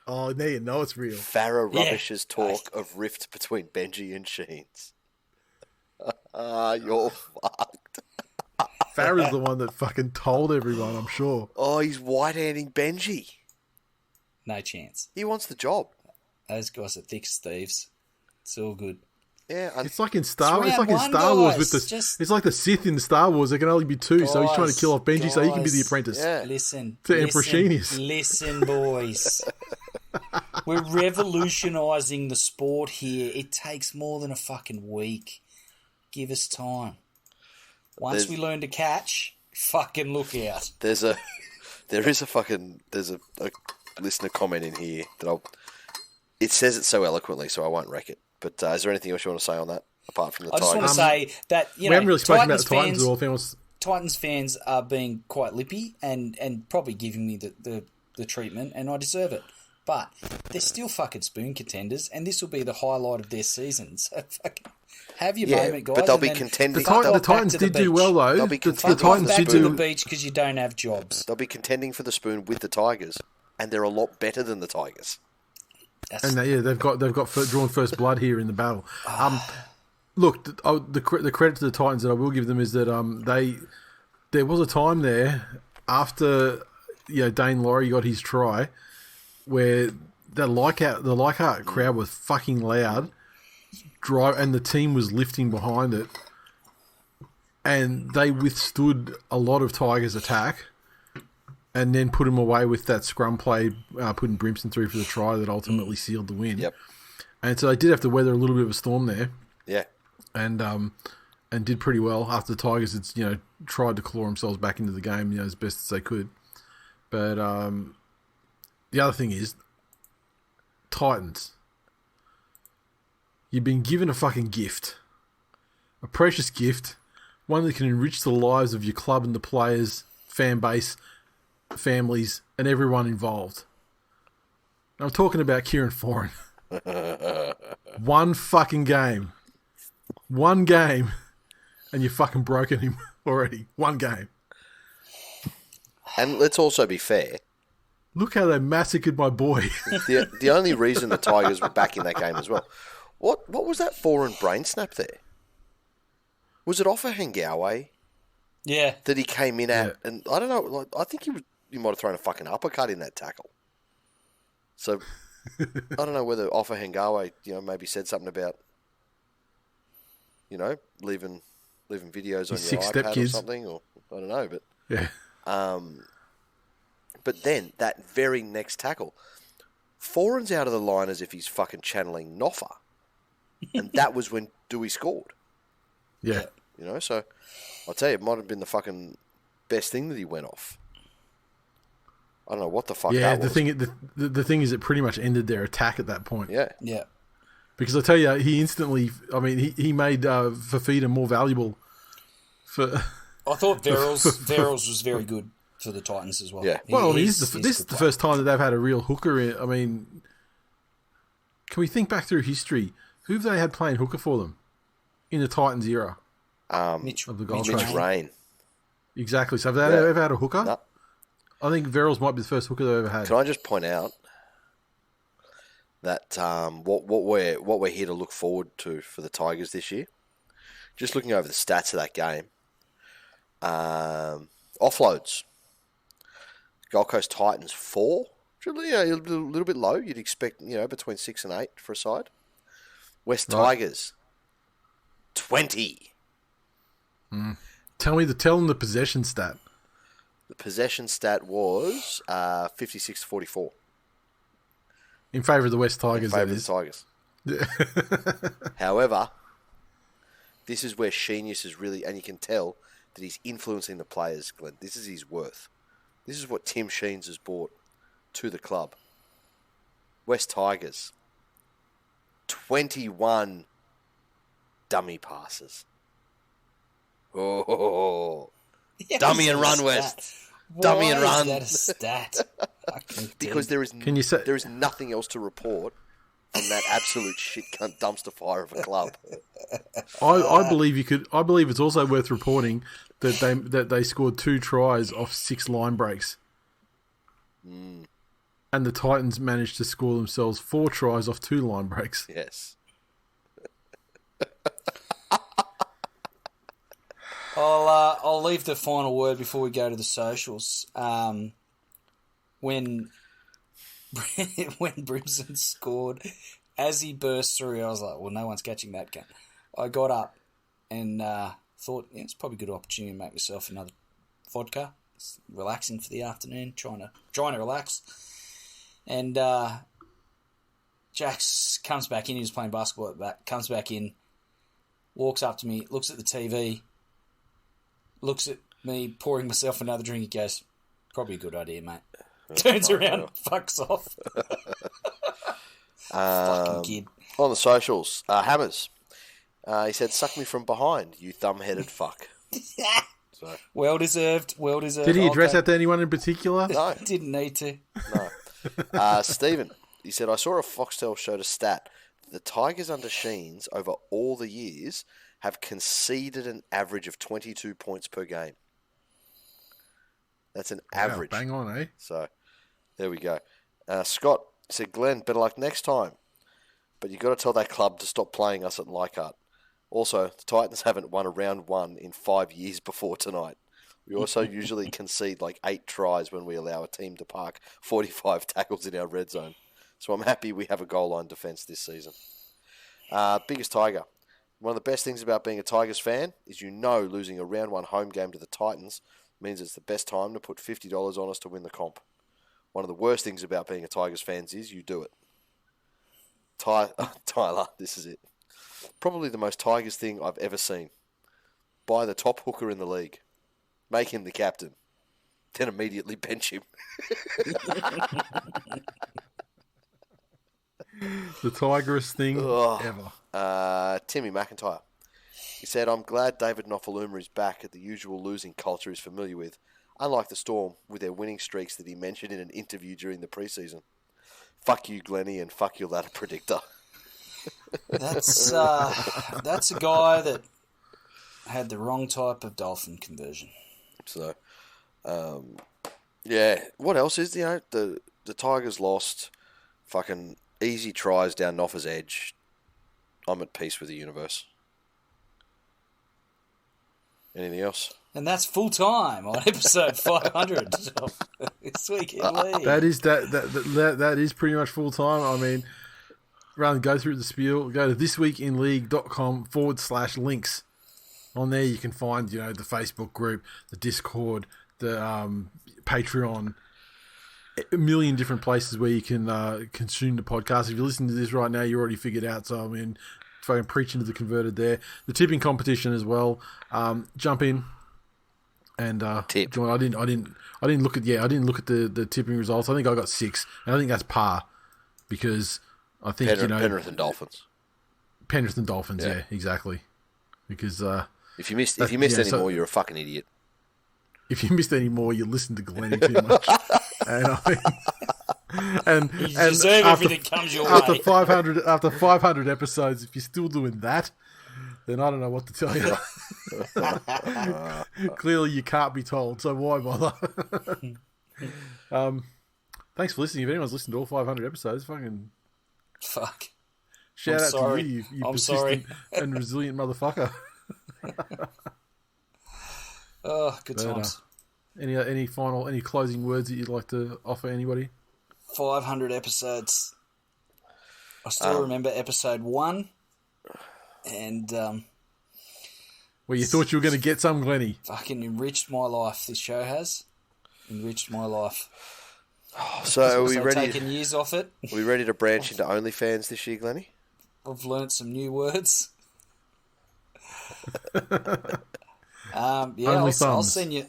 Oh, now you know it's real. Farah rubbishes talk of rift between Benji and Sheens. You're fucked. Farah's the one that fucking told everyone, I'm sure. Oh, he's white-handing Benji. No chance. He wants the job. Those guys are thick as thieves. It's all good. Yeah, it's like in Star Wars with it's like the Sith in Star Wars. There can only be two, so he's trying to kill off Benji so he can be the apprentice. Yeah. Listen, Emperor Sheenius. Listen, boys. We're revolutionising the sport here. It takes more than a fucking week. Give us time. Once we learn to catch, fucking look out. There's a listener comment in here that it says it so eloquently, so I won't wreck it. But is there anything else you want to say on that, apart from the Tigers? I just want to say that, we haven't really spoken about the Titans at all. Titans fans are being quite lippy and probably giving me the treatment, and I deserve it. But they're still fucking spoon contenders, and this will be the highlight of their season. So fucking have your moment, guys. But they'll be contending. The Titans did do well, though. They'll be the Titans did do the beach because you don't have jobs. They'll be contending for the spoon with the Tigers, and they're a lot better than the Tigers. And they've got drawn first blood here in the battle. look, the credit to the Titans that I will give them is that there was a time there after Dane Laurie got his try where the Leichhardt crowd was fucking loud, and the team was lifting behind it, and they withstood a lot of Tigers' attack, and then put him away with that scrum play, putting Brimson through for the try that ultimately sealed the win. Yep. And so they did have to weather a little bit of a storm there. Yeah. And did pretty well after the Tigers had tried to claw themselves back into the game as best as they could. But the other thing is, Titans, you've been given a fucking gift, a precious gift, one that can enrich the lives of your club and the players, fan base, families, and everyone involved. I'm talking about Kieran Foran. One fucking game, and you've fucking broken him already. One game. And let's also be fair. Look how they massacred my boy. The only reason the Tigers were back in that game as well. What was that Foran brain snap there? Was it off a Hengawe? Yeah. That he came in at, and I don't know. Like, I think he might have thrown a fucking uppercut in that tackle. So I don't know whether Offa Hengawe, maybe said something about, leaving videos on your iPad or something, or I don't know, but yeah. But then that very next tackle, Foran's out of the line as if he's fucking channeling Noffa, and that was when Dewey scored. Yeah. So I'll tell you, it might have been the fucking best thing that he went off. I don't know what the fuck that was. The thing is, it pretty much ended their attack at that point. Yeah. Yeah. Because I tell you, he instantly, he made Fafita more valuable for... I thought Verrills was very good for the Titans as well. Yeah. This is the first time that they've had a real hooker in. Can we think back through history? Who have they had playing hooker for them in the Titans era? Mitch Rain. Exactly. So have they ever had a hooker? No. I think Verrills might be the first hooker they've ever had. Can I just point out that what we're here to look forward to for the Tigers this year? Just looking over the stats of that game. Offloads. Gold Coast Titans 4. A little bit low. You'd expect between 6 and 8 for a side. West Tigers 20. Tell them the possession stat. The possession stat was 56-44. In favour of the West Tigers, in favour of the Tigers. However, this is where Sheenius is really, and you can tell that he's influencing the players, Glenn. This is his worth. This is what Tim Sheens has brought to the club. West Tigers, 21 dummy passes. Oh, dummy and run, West. Dummy and run. Why is that a stat? Because there is nothing else to report from that absolute shit cunt dumpster fire of a club. I believe it's also worth reporting that they scored 2 tries off 6 line breaks. And the Titans managed to score themselves 4 tries off 2 line breaks. Yes. I'll leave the final word before we go to the socials. When Brimson scored, as he burst through, I was like, well, no one's catching that gun. I got up and thought, it's probably a good opportunity to make myself another vodka. It's relaxing for the afternoon, trying to relax. And Jax comes back in. He was playing basketball at the back. Comes back in, walks up to me, looks at the TV, looks at me pouring myself another drink. He goes, probably a good idea, mate. Turns around, fucks off. Fucking kid. On the socials, Hammers. He said, "Suck me from behind, you thumb-headed fuck." So. Well deserved. Did he address that to anyone in particular? No. Didn't need to. No. Stephen, he said, "I saw a Foxtel showed a stat. The Tigers under Sheens over all the years have conceded an average of 22 points per game. That's an average. Bang on, eh? So, there we go. Scott said, "Glenn, better luck next time. But you got to tell that club to stop playing us at Leichhardt. Also, the Titans haven't won a round one in 5 years before tonight. We also usually concede like 8 tries when we allow a team to park 45 tackles in our red zone. So I'm happy we have a goal line defence this season. Biggest Tiger. One of the best things about being a Tigers fan is losing a round one home game to the Titans means it's the best time to put $50 on us to win the comp. One of the worst things about being a Tigers fan is you do it. Tyler, this is it. Probably the most Tigers thing I've ever seen. Buy the top hooker in the league. Make him the captain. Then immediately bench him. The Tigerest thing ever. Timmy McIntyre. He said, I'm glad David Nofaluma is back at the usual losing culture he's familiar with, unlike the Storm with their winning streaks that he mentioned in an interview during the preseason. Fuck you, Glennie, and fuck your ladder predictor. That's a guy that had the wrong type of dolphin conversion. So, yeah. What else is, the Tigers lost fucking easy tries down Noffa's edge. I'm at peace with the universe. Anything else? And that's full time on episode 500 of This Week in League. That is pretty much full time. I mean, rather than go through the spiel, go to thisweekinleague.com/links. On there you can find, the Facebook group, the Discord, the Patreon, a million different places where you can consume the podcast. If you're listening to this right now, you already figured out. So I mean, fucking preaching to the converted there. The tipping competition as well. Jump in and tip. Join. I didn't look at the tipping results. I think I got 6, and I think that's par because I think Penrith and Dolphins. Penrith and Dolphins, yeah exactly. Because if you missed any more, you're a fucking idiot. If you missed any more, you listen to Glennie too much. And you deserve everything comes your after way. 500 episodes, if you're still doing that, then I don't know what to tell you. Clearly, you can't be told, so why bother? Thanks for listening. If anyone's listened to all 500 episodes, fuck. Shout out sorry. to you I'm persistent sorry. and resilient motherfucker. Oh, good times. Any closing words that you'd like to offer anybody? 500 episodes. I still remember episode 1, and Well, you thought you were going to get some, Glennie. fucking enriched my life. This show has enriched my life. So are we I've ready? taken years off it. Are we ready to branch into OnlyFans this year, Glennie? I've learnt some new words. Only I'll thumbs. send you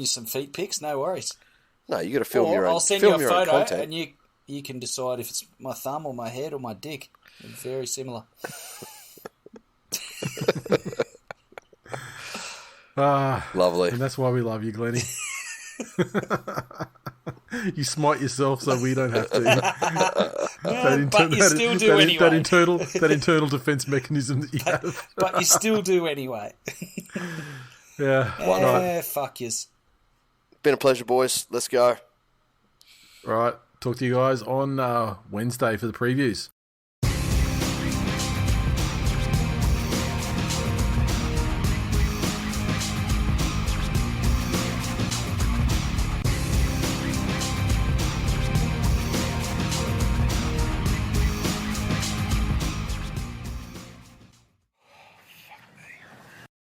some feet pics. No worries. No, you got to film your own. I'll send you a your own photo, content. and you can decide if it's my thumb or my head or my dick. They're very similar. Lovely. And that's why we love you, Glennie. You smite yourself so we don't have to. But you still do anyway. That internal defense mechanism that you have. But you still do anyway. Yeah. Fuck yous. Been a pleasure, boys. Let's go. Right. Talk to you guys on Wednesday for the previews.